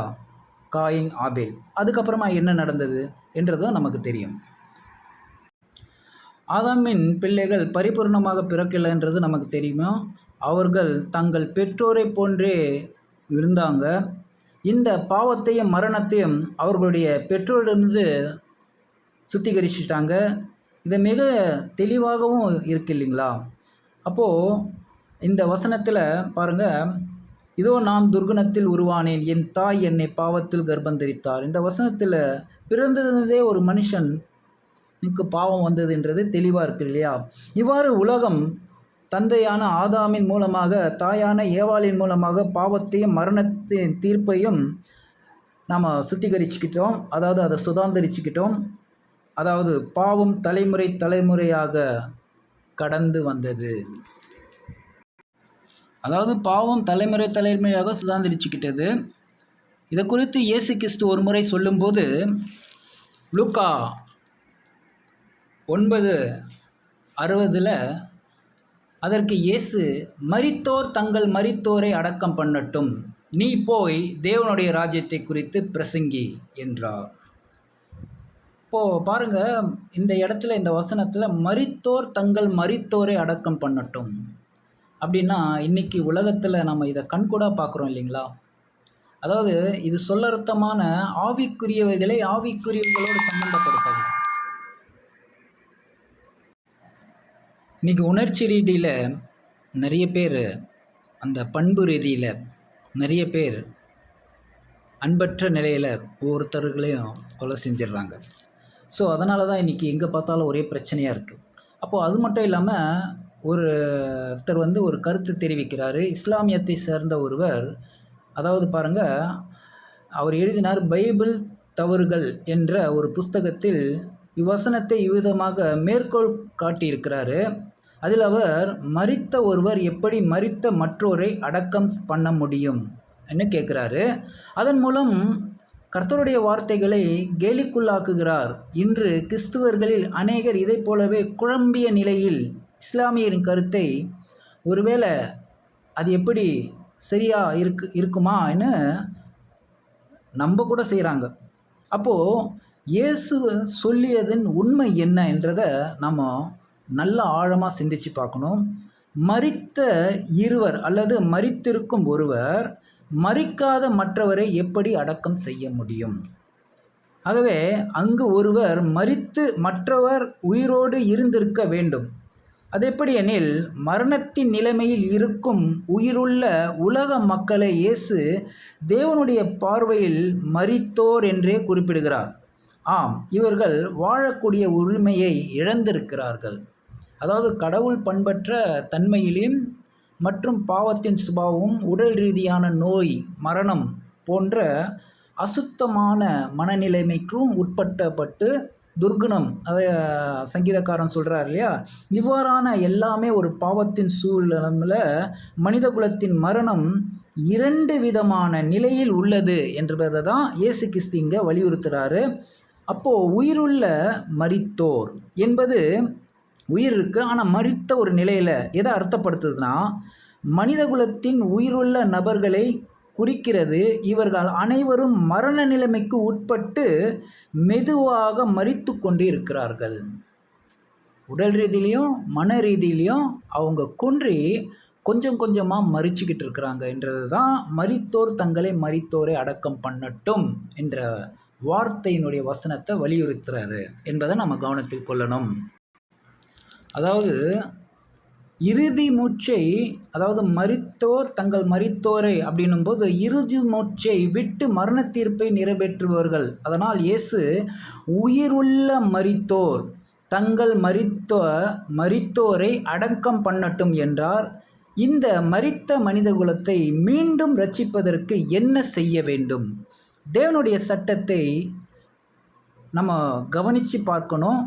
காயின், ஆபேல். அதுக்கப்புறமா என்ன நடந்தது என்றதும் நமக்கு தெரியும். ஆதாமின் பிள்ளைகள் பரிபூர்ணமாக பிறக்கலைன்றது நமக்கு தெரியுமா? அவர்கள் தங்கள் பெற்றோரை போன்றே இருந்தாங்க. இந்த பாவத்தையும் மரணத்தையும் அவர்களுடைய பெற்றோரிலிருந்து சுத்திகரிச்சிட்டாங்க. இது மிக தெளிவாகவும் இருக்கு இல்லைங்களா? அப்போது இந்த வசனத்தில் பாருங்கள், இதோ நான் துர்குணத்தில் உருவானேன், என் தாய் என்னை பாவத்தில் கர்ப்பம் தரித்தார். இந்த வசனத்தில் பிறந்ததே ஒரு மனுஷனுக்கு பாவம் வந்ததுன்றது தெளிவாக இருக்குது இல்லையா? இவ்வாறு உலகம் தந்தையான ஆதாமின் மூலமாக தாயான ஏவாளின் மூலமாக பாவத்தையும் மரணத்தின் தீர்ப்பையும் நாம் சுத்திகரிச்சுக்கிட்டோம். அதாவது அதை சுதந்திரிச்சுக்கிட்டோம். அதாவது பாவம் தலைமுறையாக கடந்து வந்தது. அதாவது பாவம் தலைமுறையாக சுதந்திரிச்சுக்கிட்டது. இதை குறித்து இயேசு கிறிஸ்து ஒரு முறை சொல்லும்போது லூக்கா 9:60 அதற்கு இயேசு, மரித்தோர் தங்கள் மரித்தோரை அடக்கம் பண்ணட்டும், நீ போய் தேவனுடைய ராஜ்யத்தை குறித்து பிரசங்கி என்றார். இப்போது பாருங்கள், இந்த இடத்துல இந்த வசனத்தில் மரித்தோர் தங்கள் மரித்தோரை அடக்கம் பண்ணட்டும் அப்படின்னா இன்றைக்கி உலகத்தில் நம்ம இதை கண்கூடாக பார்க்குறோம் இல்லைங்களா? அதாவது இது சொல்லர்த்தமான ஆவிக்குரியவைகளை ஆவிக்குரியவைகளோடு சம்மந்தப்படுத்தது. இன்றைக்கி உணர்ச்சி ரீதியில் நிறைய பேர், அந்த பண்பு ரீதியில் நிறைய பேர் அன்பற்ற நிலையில் ஒவ்வொருத்தர்களையும் கொலை செஞ்சிடுறாங்க. ஸோ அதனால தான் இன்றைக்கி எங்கே பார்த்தாலும் ஒரே பிரச்சனையாக இருக்குது. அப்போது அது மட்டும் இல்லாமல் ஒருத்தர் ஒரு கருத்து தெரிவிக்கிறார். இஸ்லாமியத்தை சேர்ந்த ஒருவர், அதாவது பாருங்கள், அவர் எழுதினார், பைபிள் தவறுகள் என்ற ஒரு புஸ்தகத்தில் இவ்வசனத்தை இவ்விதமாக மேற்கோள் காட்டியிருக்கிறாரு. அதில் அவர் மரித்த ஒருவர் எப்படி மரித்த மற்றோரை அடக்கம் பண்ண முடியும் என்று கேட்குறாரு. அதன் மூலம் கர்த்தருடைய வார்த்தைகளை கேலிக்குள்ளாக்குகிறார். இன்று கிறிஸ்துவர்களில் அநேகர் இதை போலவே குழம்பிய நிலையில் இஸ்லாமியரின் கருத்தை ஒருவேளை அது எப்படி சரியாக இருக்குமான்னு நம்ப கூட செய்கிறாங்க. அப்போது இயேசு சொல்லியதன் உண்மை என்ன என்றதை நம்ம நல்ல ஆழமாக சிந்திச்சு பார்க்கணும். மரித்த இருவர் அல்லது மரித்திருக்கும் ஒருவர் மரிக்காத மற்றவரை எப்படி அடக்கம் செய்ய முடியும்? ஆகவே அங்கு ஒருவர் மரித்து மற்றவர் உயிரோடு இருந்திருக்க வேண்டும். அது எப்படி எனில், மரணத்தின் நிலைமையில் இருக்கும் உயிருள்ள உலக மக்களை இயேசு தேவனுடைய பார்வையில் மரித்தோர் என்றே குறிப்பிடுகிறார். ஆம், இவர்கள் வாழக்கூடிய உரிமையை இழந்திருக்கிறார்கள். அதாவது கடவுள் பண்பற்ற தன்மையிலும் மற்றும் பாவத்தின் சுபாவம், உடல் ரீதியான நோய், மரணம் போன்ற அசுத்தமான மனநிலைமைக்கும் உட்பட்டப்பட்டு துர்குணம், அதை சங்கீதக்காரன் சொல்கிறார் இல்லையா, இவ்வாறான எல்லாமே ஒரு பாவத்தின் சூழலில் மனித குலத்தின் மரணம் 2 விதமான நிலையில் உள்ளது என்பதை தான் இயேசு கிறிஸ்து இங்கே வலியுறுத்துகிறாரு. அப்போது உயிருள்ள மரித்தோர் என்பது உயிர் இருக்குது, ஆனால் மரித்த ஒரு நிலையில் எதை அர்த்தப்படுத்துதுன்னா மனித குலத்தின் உயிருள்ள நபர்களை குறிக்கிறது. இவர்கள் அனைவரும் மரண நிலைமைக்கு உட்பட்டு மெதுவாக மரித்து கொண்டு இருக்கிறார்கள். உடல் ரீதியிலையும் மன ரீதியிலையும் அவங்க குன்றி கொஞ்சம் கொஞ்சமாக மரிச்சுக்கிட்டு இருக்கிறாங்க என்றது தான் மரித்தோர் தங்களை மரித்தோரை அடக்கம் பண்ணட்டும் என்ற வார்த்தையினுடைய வசனத்தை வலியுறுத்துறாரு என்பதை நம்ம கவனத்தில் கொள்ளணும். அதாவது இறுதி மூச்சை, அதாவது மரித்தோர் தங்கள் மரித்தோரை அப்படின்னும் போது இறுதி மூச்சை விட்டு மரண தீர்ப்பை நிறைவேற்றுபவர்கள். அதனால் இயேசு உயிருள்ள மரித்தோர் தங்கள் மரித்தோரை அடக்கம் பண்ணட்டும் என்றார். இந்த மரித்த மனித குலத்தை மீண்டும் ரட்சிப்பதற்கு என்ன செய்ய வேண்டும்? தேவனுடைய சட்டத்தை நம்ம கவனித்து பார்க்கணும்.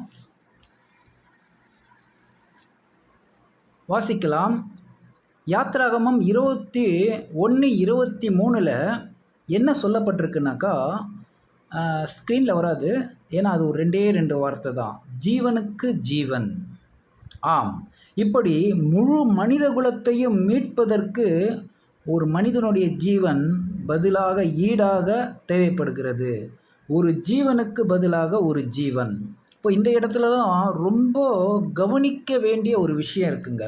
வாசிக்கலாம். யாத்திராகமம் 21:23 என்ன சொல்லப்பட்டிருக்குனாக்கா, ஸ்க்ரீனில் வராது, ஏன்னா அது ஒரு 2 வார்த்தை தான். ஜீவனுக்கு ஜீவன். ஆம், இப்படி முழு மனித குலத்தையும் மீட்பதற்கு ஒரு மனிதனுடைய ஜீவன் பதிலாக ஈடாக தேவைப்படுகிறது. ஒரு ஜீவனுக்கு பதிலாக ஒரு ஜீவன். இப்போ இந்த இடத்துல தான் ரொம்ப கவனிக்க வேண்டிய ஒரு விஷயம் இருக்குங்க.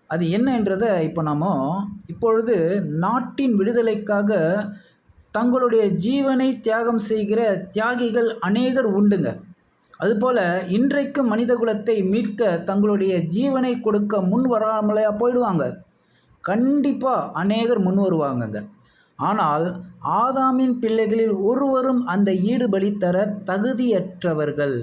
அது என்னன்றதை இப்போ நாம் இப்பொழுது நாட்டின் விடுதலைக்காக தங்களுடைய ஜீவனை தியாகம் செய்கிற தியாகிகள் அநேகர் உண்டுங்க. அதுபோல் இன்றைக்கு மனித குலத்தை மீட்க தங்களுடைய ஜீவனை கொடுக்க முன் வராமலையா போயிடுவாங்க. கண்டிப்பாக அநேகர் முன் வருவாங்கங்க. ஆனால் ஆதாமின் பிள்ளைகளில் ஒருவரும் அந்த ஈடுபலி தர தகுதியற்றவர்கள்.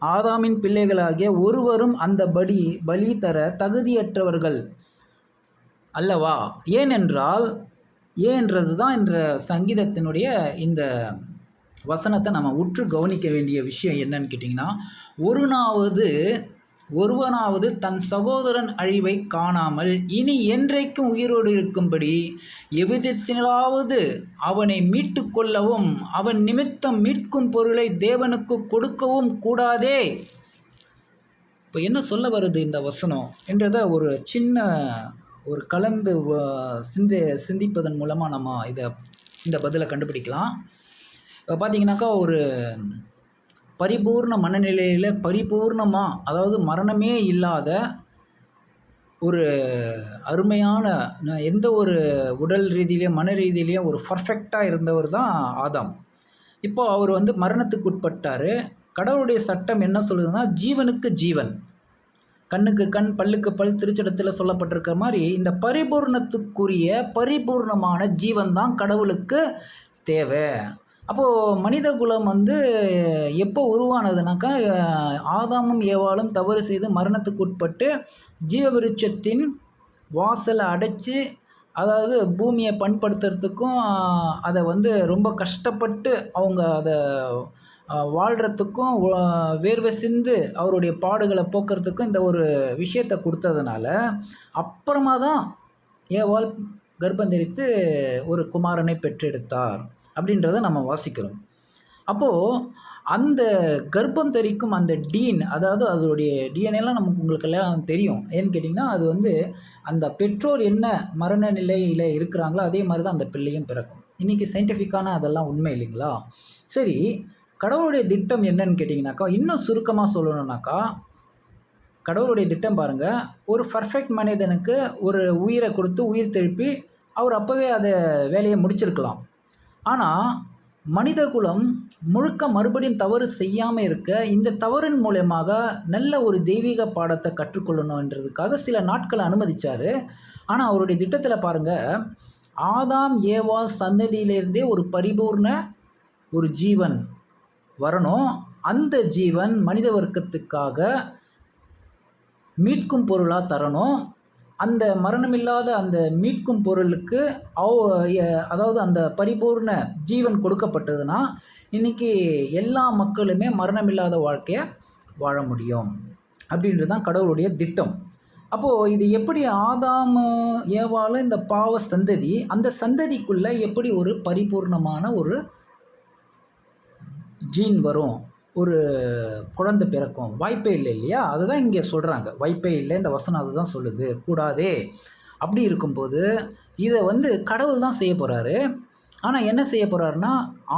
ஆதாமின் பிள்ளைகளாகிய ஒருவரும் அந்த பலி தர தகுதியற்றவர்கள் அல்லவா? ஏன்றது தான் என்ற சங்கீதத்தினுடைய இந்த வசனத்தை நம்ம உற்று கவனிக்க வேண்டிய விஷயம் என்னன்னு கேட்டிங்கன்னா, ஒருவனாவது தன் சகோதரன் அழிவை காணாமல் இனி என்றைக்கும் உயிரோடு இருக்கும்படி எவ்விதத்திலாவது அவனை மீட்டு கொள்ளவும் அவன் நிமித்தம் மீட்கும் பொருளை தேவனுக்கு கொடுக்கவும் கூடாதே. இப்போ என்ன சொல்ல வருது இந்த வசனம் என்றதை ஒரு சின்ன கலந்து சிந்திப்பதன் மூலமாக நம்ம இந்த பதிலை கண்டுபிடிக்கலாம். இப்போ பார்த்தீங்கன்னாக்கா, ஒரு பரிபூர்ண மனநிலையில் பரிபூர்ணமாக, அதாவது மரணமே இல்லாத ஒரு அருமையான எந்த ஒரு உடல் ரீதியிலையும் மன ரீதியிலையும் ஒரு பர்ஃபெக்டாக இருந்தவர் தான் ஆதாம். இப்போ அவர் மரணத்துக்கு உட்பட்டார். கடவுளுடைய சட்டம் என்ன சொல்லுதுன்னா, ஜீவனுக்கு ஜீவன், கண்ணுக்கு கண், பல்லுக்கு பல், திருச்சட்டத்தில் சொல்லப்பட்டிருக்கிற மாதிரி இந்த பரிபூர்ணத்துக்குரிய பரிபூர்ணமான ஜீவன் தான் கடவுளுக்கு தேவை. அப்போது மனித குலம் எப்போ உருவானதுனாக்கா, ஆதாமும் ஏவாளும் தவறு செய்து மரணத்துக்கு உட்பட்டு ஜீவ விருட்சத்தின் வாசலை அடைச்சி, அதாவது பூமியை பண்படுத்துறதுக்கும் அதை ரொம்ப கஷ்டப்பட்டு அவங்க அதை வாழ்கிறதுக்கும் வேர்வை சிந்து அவருடைய பாடுகளை போக்குறதுக்கும் இந்த ஒரு விஷயத்தை கொடுத்ததுனால அப்புறமா தான் ஏவாள் கர்ப்பம் தரித்து ஒரு குமாரனை பெற்றெடுத்தார் அப்படின்றத நம்ம வாசிக்கிறோம். அப்போது அந்த கர்ப்பம் தரிக்கும் அந்த அதாவது அதனுடைய டிஎன்ஏலாம் உங்களுக்கெல்லாம் தெரியும். ஏன்னு கேட்டிங்கன்னா, அது அந்த பெற்றோர் என்ன மரண நிலையில் இருக்கிறாங்களோ அதே மாதிரி தான் அந்த பிள்ளையும் பிறக்கும். இன்றைக்கி சயின்டிஃபிக்கான அதெல்லாம் உண்மை இல்லைங்களா? சரி, கடவுளுடைய திட்டம் என்னன்னு கேட்டிங்கனாக்கா, இன்னும் சுருக்கமாக சொல்லணுன்னாக்கா, கடவுளுடைய திட்டம் பாருங்கள், ஒரு பர்ஃபெக்ட் மனிதனுக்கு ஒரு உயிரை கொடுத்து உயிர் திருப்பி அவர் அப்போவே அதை வேலையை முடிச்சிருக்கலாம். ஆனால் மனித குலம் முழுக்க மறுபடியும் தவறு செய்யாமல் இருக்க, இந்த தவறின் மூலமாக நல்ல ஒரு தெய்வீக பாடத்தை கற்றுக்கொள்ளணுன்றதுக்காக சில நாட்களை அனுமதித்தார். ஆனால் அவருடைய திட்டத்தில் பாருங்கள், ஆதாம் ஏவாள் சந்ததியிலிருந்தே ஒரு பரிபூர்ண ஒரு ஜீவன் வரணும். அந்த ஜீவன் மனித வர்க்கத்துக்காக மீட்கும் பொருளாக தரணும். அந்த மரணமில்லாத அந்த மீட்கும் பொருளுக்கு அதாவது அந்த பரிபூர்ண ஜீவன் கொடுக்கப்பட்டதுன்னா இன்றைக்கி எல்லா மக்களுமே மரணமில்லாத வாழ்க்கையை வாழ முடியும் அப்படின்றது தான் கடவுளுடைய திட்டம். அப்போது இது எப்படி ஆதாம் ஏவாள் இந்த பாவ சந்ததி, அந்த சந்ததிக்குள்ளே எப்படி ஒரு பரிபூர்ணமான ஒரு ஜீன் வரும், ஒரு குழந்தை பிறக்கும்? வாய்ப்பே இல்லை இல்லையா? அதுதான் இங்கே சொல்கிறாங்க, வாய்ப்பே இல்லை. இந்த வசனம் அதுதான் சொல்லுது, கூடாதே. அப்படி இருக்கும்போது இதை கடவுள் தான் செய்ய போகிறாரு. ஆனால் என்ன செய்ய போகிறாருன்னா,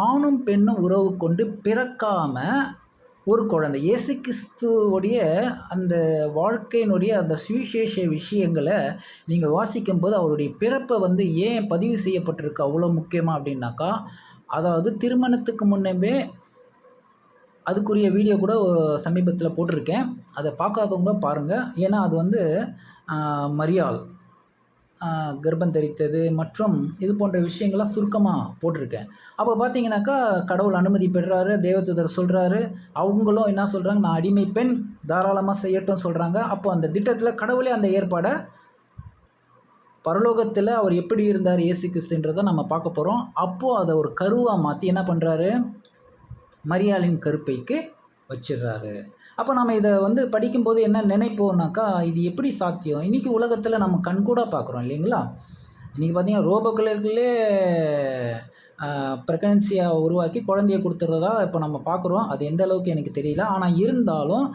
ஆணும் பெண்ணும் உறவு கொண்டு பிறக்காமல் ஒரு குழந்தை இயேசு கிறிஸ்துவோடைய அந்த வாழ்க்கையினுடைய அந்த சுவிசேஷ விஷயங்களை நீங்கள் வாசிக்கும்போது அவருடைய பிறப்பை வந்து ஏன் பதிவு செய்யப்பட்டிருக்கு அவ்வளோ முக்கியமாக அப்படின்னாக்கா, அதாவது திருமணத்துக்கு முன்னமே அதுக்குரிய வீடியோ கூட சமீபத்தில் போட்டிருக்கேன். அதை பார்க்காதவங்க பாருங்கள். ஏன்னா அது வந்து மரியாள் கர்ப்பம் தரித்தது மற்றும் இது போன்ற விஷயங்கள்லாம் சுருக்கமாக போட்டிருக்கேன். அப்போ பார்த்தீங்கன்னாக்கா கடவுள் அனுமதி பெறுறாரு, தேவதூதர் சொல்கிறாரு, அவங்களும் என்ன சொல்கிறாங்க, நான் அடிமை பெண் தாராளமாக செய்யட்டும் சொல்கிறாங்க. அப்போ அந்த திட்டத்தில் கடவுளே அந்த ஏற்பாடை பரலோகத்தில் அவர் எப்படி இருந்தார் இயேசு கிறிஸ்துன்றதை நம்ம பார்க்க போகிறோம். அப்போது அதை ஒரு கருவாக மாற்றி என்ன பண்ணுறாரு, மரியாளின் கருப்பைக்கு வச்சிடுறாரு. அப்போ நம்ம இதை வந்து படிக்கும்போது என்ன நினைப்போம்னாக்கா, இது எப்படி சாத்தியம்? இன்றைக்கி உலகத்தில் நம்ம கண்கூடாக பார்க்குறோம் இல்லைங்களா? இன்றைக்கி பார்த்திங்கன்னா ரோபோக்களுக்குள்ளே ப்ரெக்னன்சியாக உருவாக்கி குழந்தைய கொடுத்துட்றதா இப்போ நம்ம பார்க்குறோம். அது எந்த அளவுக்கு எனக்கு தெரியல. ஆனால் இருந்தாலும்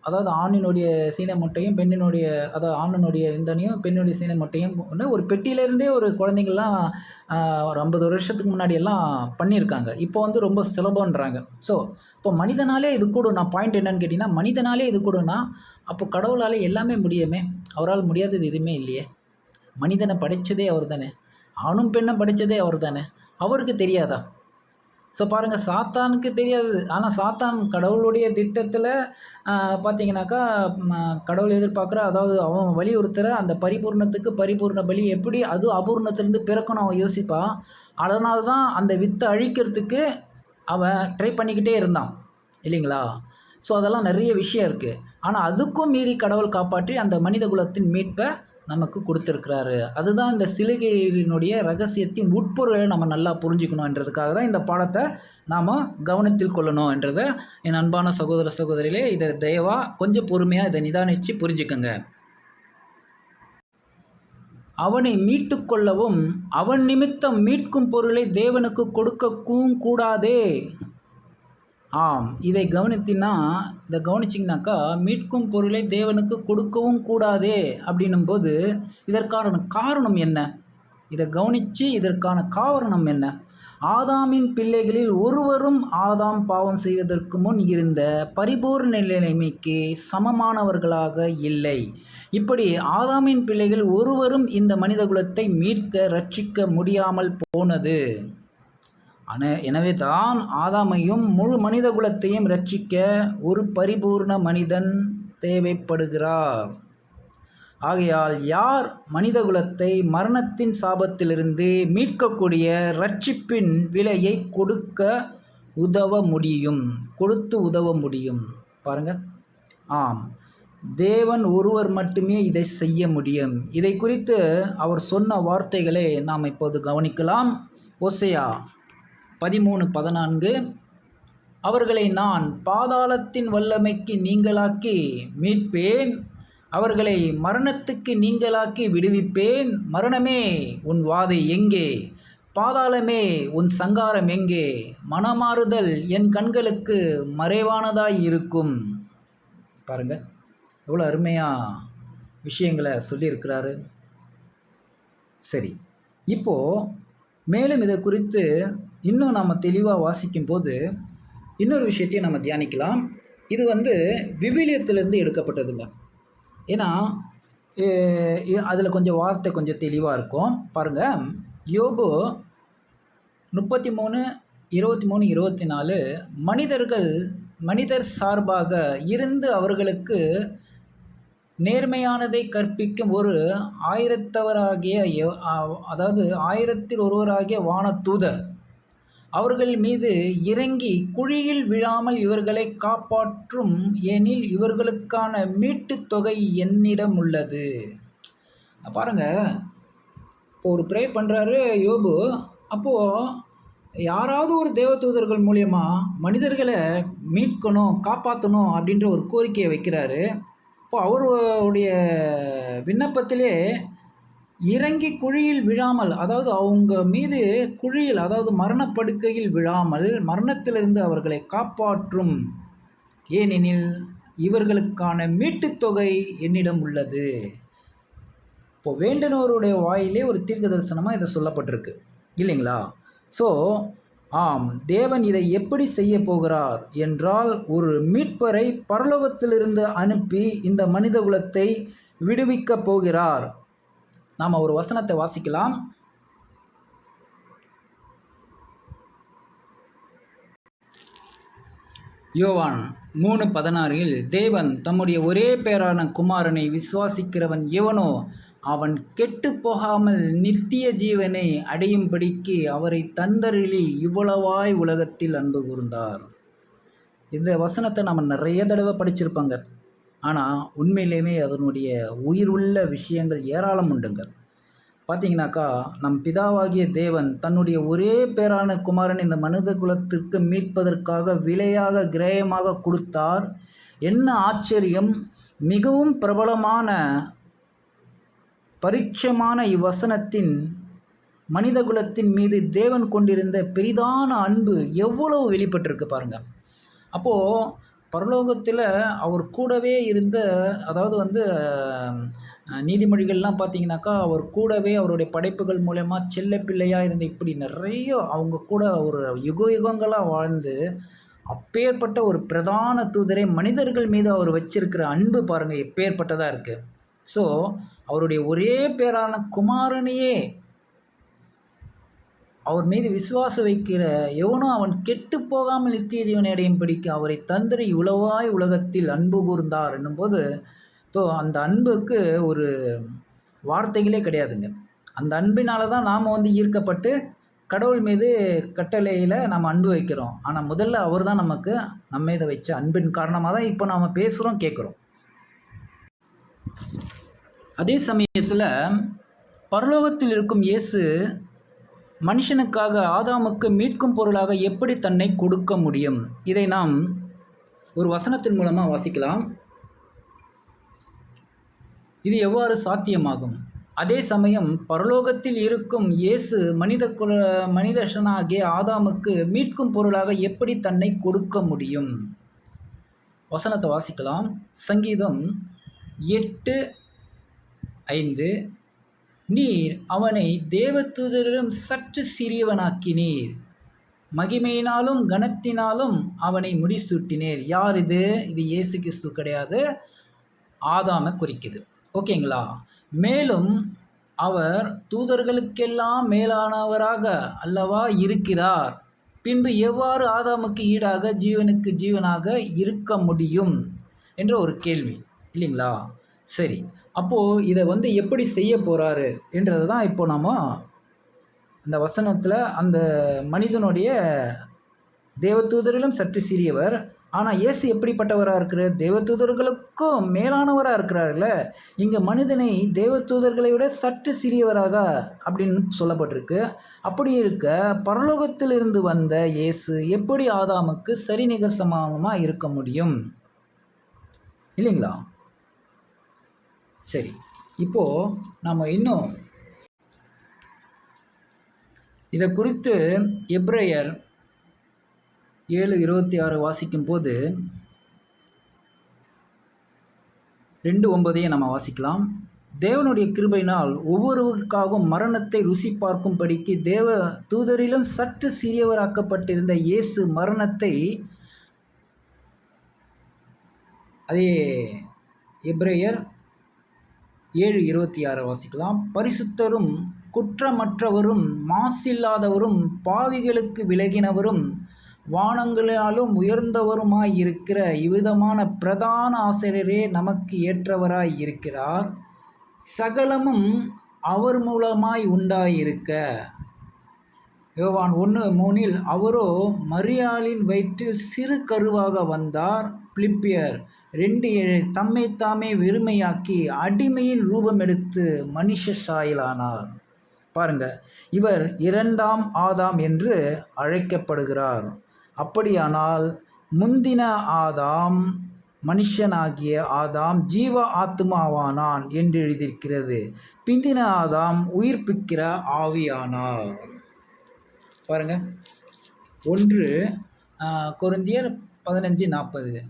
அதாவது ஆணினுடைய சீனை முட்டையும் பெண்ணினுடைய அதாவது ஆணினுடைய விந்தனையும் பெண்ணுடைய சீனை முட்டையும் ஒரு பெட்டியிலேருந்தே ஒரு குழந்தைங்கள்லாம் ஒரு 50 வருஷத்துக்கு முன்னாடியெல்லாம் பண்ணியிருக்காங்க. இப்போ வந்து ரொம்ப சுலபன்றாங்க. ஸோ இப்போ மனிதனாலே இது கூடும். நான் பாயிண்ட் என்னன்னு கேட்டிங்கன்னா, மனிதனாலே இது கூடுனா அப்போ கடவுளால் எல்லாமே முடியுமே. அவரால் முடியாதது எதுவுமே இல்லையே. மனிதனை படைத்ததே அவர் தானே, ஆணும் பெண்ணும் படைத்ததே அவர் தானே, அவருக்கு தெரியாதா? ஸோ பாருங்கள், சாத்தானுக்கு தெரியாது. ஆனால் சாத்தான் கடவுளுடைய திட்டத்தில் பார்த்தீங்கன்னாக்கா கடவுள் எதிர்பார்க்குற, அதாவது அவன் வலியுறுத்துகிற அந்த பரிபூர்ணத்துக்கு பரிபூர்ண பலி எப்படி அது அபூர்ணத்திலேருந்து பிறக்கணும் அவன் யோசிப்பான். அதனால தான் அந்த வித்தை அழிக்கிறதுக்கு அவன் ட்ரை பண்ணிக்கிட்டே இருந்தான் இல்லைங்களா? ஸோ அதெல்லாம் நிறைய விஷயம் இருக்குது. ஆனால் அதுக்கும் மீறி கடவுள் காப்பாற்றி அந்த மனித குலத்தின் மீட்பை நமக்கு கொடுத்துருக்கிறாரு. அதுதான் இந்த சிலுவையினுடைய ரகசியத்தின் உட்பொருளை நம்ம நல்லா புரிஞ்சுக்கணுன்றதுக்காக தான் இந்த பாடத்தை நாம் கவனத்தில் கொள்ளணும் என்றதை என் அன்பான சகோதர சகோதரிகளே, இதை தயவாக கொஞ்சம் பொறுமையாக இதை நிதானித்து புரிஞ்சுக்கோங்க. அவனை மீட்டு கொள்ளவும் அவன் நிமித்தம் மீட்கும் பொருளை தேவனுக்கு கொடுக்கவும் கூடாதே. ஆம், இதை கவனிச்சிங்கனாக்கா மீட்கும் பொருளை தேவனுக்கு கொடுக்கவும் கூடாதே அப்படின்னும்போது இதற்கான காரணம் என்ன? இதை கவனித்து இதற்கான காரணம் என்ன? ஆதாமின் பிள்ளைகளில் ஒருவரும் ஆதாம் பாவம் செய்வதற்கு முன் இருந்த பரிபூர்ண நிலைமைக்கு சமமானவர்களாக இல்லை. இப்படி ஆதாமின் பிள்ளைகள் ஒருவரும் இந்த மனித குலத்தை மீட்க ரட்சிக்க முடியாமல் போனது. எனவே தான் ஆதாமையும் முழு மனித குலத்தையும் ரட்சிக்க ஒரு பரிபூர்ண மனிதன் தேவைப்படுகிறார். ஆகையால் யார் மனித குலத்தை மரணத்தின் சாபத்திலிருந்து மீட்கக்கூடிய ரட்சிப்பின் விலையை கொடுத்து உதவ முடியும். பாருங்க, ஆம், தேவன் ஒருவர் மட்டுமே இதை செய்ய முடியும். இதை குறித்து அவர் சொன்ன வார்த்தைகளை நாம் இப்போது கவனிக்கலாம். ஓசையா 13:14 அவர்களை நான் பாதாளத்தின் வல்லமைக்கு நீங்களாக்கி மீட்பேன், அவர்களை மரணத்துக்கு நீங்களாக்கி விடுவிப்பேன். மரணமே உன் வாதை எங்கே? பாதாளமே உன் சங்காரம் எங்கே? மனமாறுதல் என் கண்களுக்கு மறைவானதாய் இருக்கும். பாருங்க, எவ்வளோ அருமையாக விஷயங்களை சொல்லியிருக்கிறாரு. சரி, இப்போது மேலும் இதை குறித்து இன்னும் நம்ம தெளிவாக வாசிக்கும்போது இன்னொரு விஷயத்தையும் நம்ம தியானிக்கலாம். இது வந்து விவிலியத்திலிருந்து எடுக்கப்பட்டதுங்க. ஏன்னா அதில் கொஞ்சம் வார்த்தை கொஞ்சம் தெளிவாக இருக்கும். பாருங்கள், யோபு 33:23-24 மனிதர் சார்பாக இருந்து அவர்களுக்கு நேர்மையானதை கற்பிக்கும் ஒரு அதாவது 1000 ஒருவராகிய வானதூதர் அவர்கள் மீது இறங்கி குழியில் விழாமல் இவர்களை காப்பாற்றும், எனில் இவர்களுக்கான மீட்டு தொகை என்னிடம் உள்ளது. பாருங்க, இப்போ ஒரு ப்ரே பண்ணுறாரு யோபு. அப்போது யாராவது ஒரு தேவதூதர்கள் மூலயமா மனிதர்களை மீட்கணும், காப்பாற்றணும் அப்படின்ற ஒரு கோரிக்கையை வைக்கிறாரு. இப்போ அவருடைய விண்ணப்பத்திலே இறங்கி குழியில் விழாமல், அதாவது அவங்க மீது குழியில், அதாவது மரணப்படுக்கையில் விழாமல் மரணத்திலிருந்து அவர்களை காப்பாற்றும், ஏனெனில் இவர்களுக்கான மீட்டுத் தொகை என்னிடம் உள்ளது. இப்போ வேண்டினவருடைய வாயிலே ஒரு தீர்க்க தரிசனமாக இதை சொல்லப்பட்டிருக்கு இல்லைங்களா? ஸோ ஆம், தேவன் இதை எப்படி செய்ய போகிறார் என்றால், ஒரு மீட்பரை பரலோகத்திலிருந்து அனுப்பி இந்த மனித குலத்தை விடுவிக்கப் போகிறார். நாம் ஒரு வசனத்தை வாசிக்கலாம். யோவான் 3:16 தேவன் தம்முடைய ஒரே பேரான குமாரனை விசுவாசிக்கிறவன் எவனோ அவன் கெட்டு போகாமல் நித்திய ஜீவனை அடையும்படிக்கு அவரை தந்தருளி இவ்வளவாய் உலகத்தில் அன்பு கூர்ந்தார். இந்த வசனத்தை நம்ம நிறைய தடவை படிச்சிருப்பாங்க. ஆனால் உண்மையிலேயுமே அதனுடைய உயிர் உள்ள விஷயங்கள் ஏராளம் உண்டுங்க. பார்த்தீங்கன்னாக்கா, நம் பிதாவாகிய தேவன் தன்னுடைய ஒரே பேரான குமாரன் இந்த மனித குலத்திற்கு மீட்பதற்காக விலையாக கிரயமாக கொடுத்தார். என்ன ஆச்சரியம்! மிகவும் பிரபலமான பரிட்சயமான இவ்வசனத்தின் மனித குலத்தின் மீது தேவன் கொண்டிருந்த பெரிதான அன்பு எவ்வளவு வெளிப்பட்டிருக்கு பாருங்கள். அப்போது பரலோகத்தில் அவர் கூடவே இருந்த, அதாவது நீதிமொழிகள்லாம் பார்த்தீங்கன்னாக்கா, அவர் கூடவே அவருடைய படைப்புகள் மூலமா செல்ல பிள்ளையாக இருந்த இப்படி நிறைய அவங்க கூட ஒரு யுகங்களாக வாழ்ந்து அப்பேற்பட்ட ஒரு பிரதான தூதரை மனிதர்கள் மீது அவர் வச்சிருக்கிற அன்பு பாருங்கள் எப்பேற்பட்டதாக இருக்குது. ஸோ அவருடைய ஒரே பேரான குமாரனையே அவர் மீது விசுவாசம் வைக்கிற எவனோ அவன் கெட்டு போகாமல் நித்திய ஜீவனை அடையும்படிக்கு அவரை தந்திர இவ்வளவாய் உலகத்தில் அன்பு கூர்ந்தார் என்னும்போது, அந்த அன்புக்கு ஒரு வார்த்தைகளே கிடையாதுங்க. அந்த அன்பினால தான் நாம் ஈர்க்கப்பட்டு கடவுள் மீது கட்டளையில் நாம் அன்பு வைக்கிறோம். ஆனால் முதல்ல அவர் தான் நமக்கு நம்ம மீது வச்ச அன்பின் காரணமாக தான் இப்போ நாம் பேசுகிறோம், கேட்குறோம். அதே சமயத்தில் பரலோகத்தில் இருக்கும் இயேசு மனுஷனுக்காக ஆதாமுக்கு மீட்கும் பொருளாக எப்படி தன்னை கொடுக்க முடியும்? இதை நாம் ஒரு வசனத்தின் மூலமாக வாசிக்கலாம். இது எவ்வாறு சாத்தியமாகும்? அதே சமயம் பரலோகத்தில் இருக்கும் இயேசு மனிதனாகிய ஆதாமுக்கு மீட்கும் பொருளாக எப்படி தன்னை கொடுக்க முடியும்? வசனத்தை வாசிக்கலாம். சங்கீதம் 8:5 நீர் அவனை தேவதூதரிடம் சற்று சிறியவனாக்கினீர், மகிமையினாலும் கனத்தினாலும் அவனை முடிசூட்டினீர். யார் இது? இது இயேசு கிறிஸ்து கிடையாது, ஆதாமை குறிக்குது. ஓகேங்களா? மேலும் அவர் தூதர்களுக்கெல்லாம் மேலானவராக அல்லவா இருக்கிறார். பின்பு எவ்வாறு ஆதாமுக்கு ஈடாக ஜீவனுக்கு ஜீவனாக இருக்க முடியும் என்ற ஒரு கேள்வி இல்லைங்களா? சரி, அப்போது இதை எப்படி செய்ய போகிறாரு என்றது தான் இப்போ நாம் அந்த வசனத்தில் அந்த மனிதனுடைய தேவதூதரிலும் சற்று சிறியவர், ஆனால் இயேசு எப்படிப்பட்டவராக இருக்கிறார்? தேவதூதர்களுக்கும் மேலானவராக இருக்கிறார்ல. இங்கே மனிதனை தேவதூதர்களை விட சற்று சிறியவராக அப்படின்னு சொல்லப்பட்டிருக்கு. அப்படி இருக்க பரலோகத்திலிருந்து வந்த இயேசு எப்படி ஆதாமுக்கு சரிநிகர் சமமாக இருக்க முடியும் இல்லைங்களா? சரி, இப்போது நாம் இன்னும் இதை குறித்து எபிரேயர் 7:26 வாசிக்கும் போது 2:9 நம்ம வாசிக்கலாம். தேவனுடைய கிருபையினால் ஒவ்வொருவருக்காகவும் மரணத்தை ருசி பார்க்கும்படிக்கு தேவ தூதரிலும் சற்று சிறியவராக்கப்பட்டிருந்த இயேசு மரணத்தை, அதே எபிரேயர் 7:26 வாசிக்கலாம். பரிசுத்தரும் குற்றமற்றவரும் மாசில்லாதவரும் பாவிகளுக்கு விலகினவரும் வானங்களாலும் உயர்ந்தவருமாய் இருக்கிற இவ்விதமான பிரதான ஆசிரியரே நமக்கு ஏற்றவராய் இருக்கிறார். சகலமும் அவர் மூலமாய் உண்டாயிருக்க. யோவான் 1:3 அவரோ மரியாளின் வயிற்றில் சிறு கருவாக வந்தார். பிலிப்பியர் 2:7 தம்மை தாமே வெறுமையாக்கி அடிமையின் ரூபம் எடுத்து மனுஷ சாயலானார். பாருங்க, இவர் 2ஆம் ஆதாம் என்று அழைக்கப்படுகிறார். அப்படியானால் முந்தின ஆதாம் மனுஷனாகிய ஆதாம் ஜீவ ஆத்மாவானான் என்று எழுதியிருக்கிறது. பிந்தின ஆதாம் உயிர்ப்பிக்கிற ஆவியானார். பாருங்க, 1 கொரிந்தியர் 15:40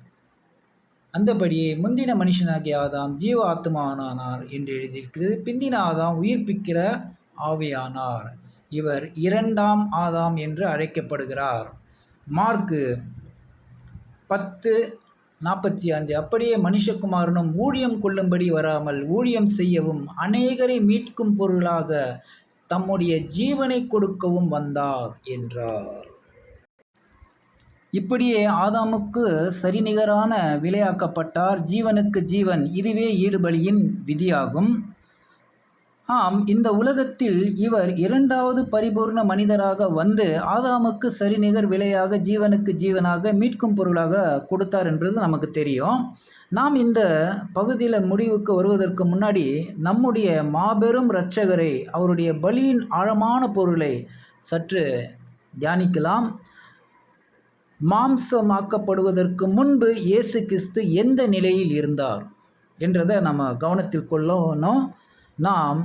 அந்தபடியே முந்தின மனுஷனாகிய ஆதாம் ஜீவ ஆத்மாவானார் என்று எழுதியிருக்கிறது. பிந்தின ஆதாம் உயிர்ப்பிக்கிற ஆவியானார். இவர் இரண்டாம் ஆதாம் என்று அழைக்கப்படுகிறார். மார்க்கு 10:45 அப்படியே மனுஷகுமாரனும் ஊழியம் கொள்ளும்படி வராமல் ஊழியம் செய்யவும் அநேகரை மீட்கும் பொருளாக தம்முடைய ஜீவனை கொடுக்கவும் வந்தார் என்றார். இப்படியே ஆதாமுக்கு சரிநிகரான விலையாக்கப்பட்டார். ஜீவனுக்கு ஜீவன், இதுவே ஈடுபலியின் விதியாகும். ஆம், இந்த உலகத்தில் இவர் இரண்டாவது பரிபூர்ண மனிதராக வந்து ஆதாமுக்கு சரிநிகர் விலையாக ஜீவனுக்கு ஜீவனாக மீட்கும் பொருளாக கொடுத்தார் என்றது நமக்கு தெரியும். நாம் இந்த பகுதியில் முடிவுக்கு வருவதற்கு முன்னாடி நம்முடைய மாபெரும் இரட்சகரை, அவருடைய பலியின் ஆழமான பொருளை சற்று தியானிக்கலாம். மாம்சமாக்கப்படுவதற்கு முன்பு இயேசு கிறிஸ்து எந்த நிலையில் இருந்தார் என்றதை நம்ம கவனத்தில் கொள்ளணும். நாம்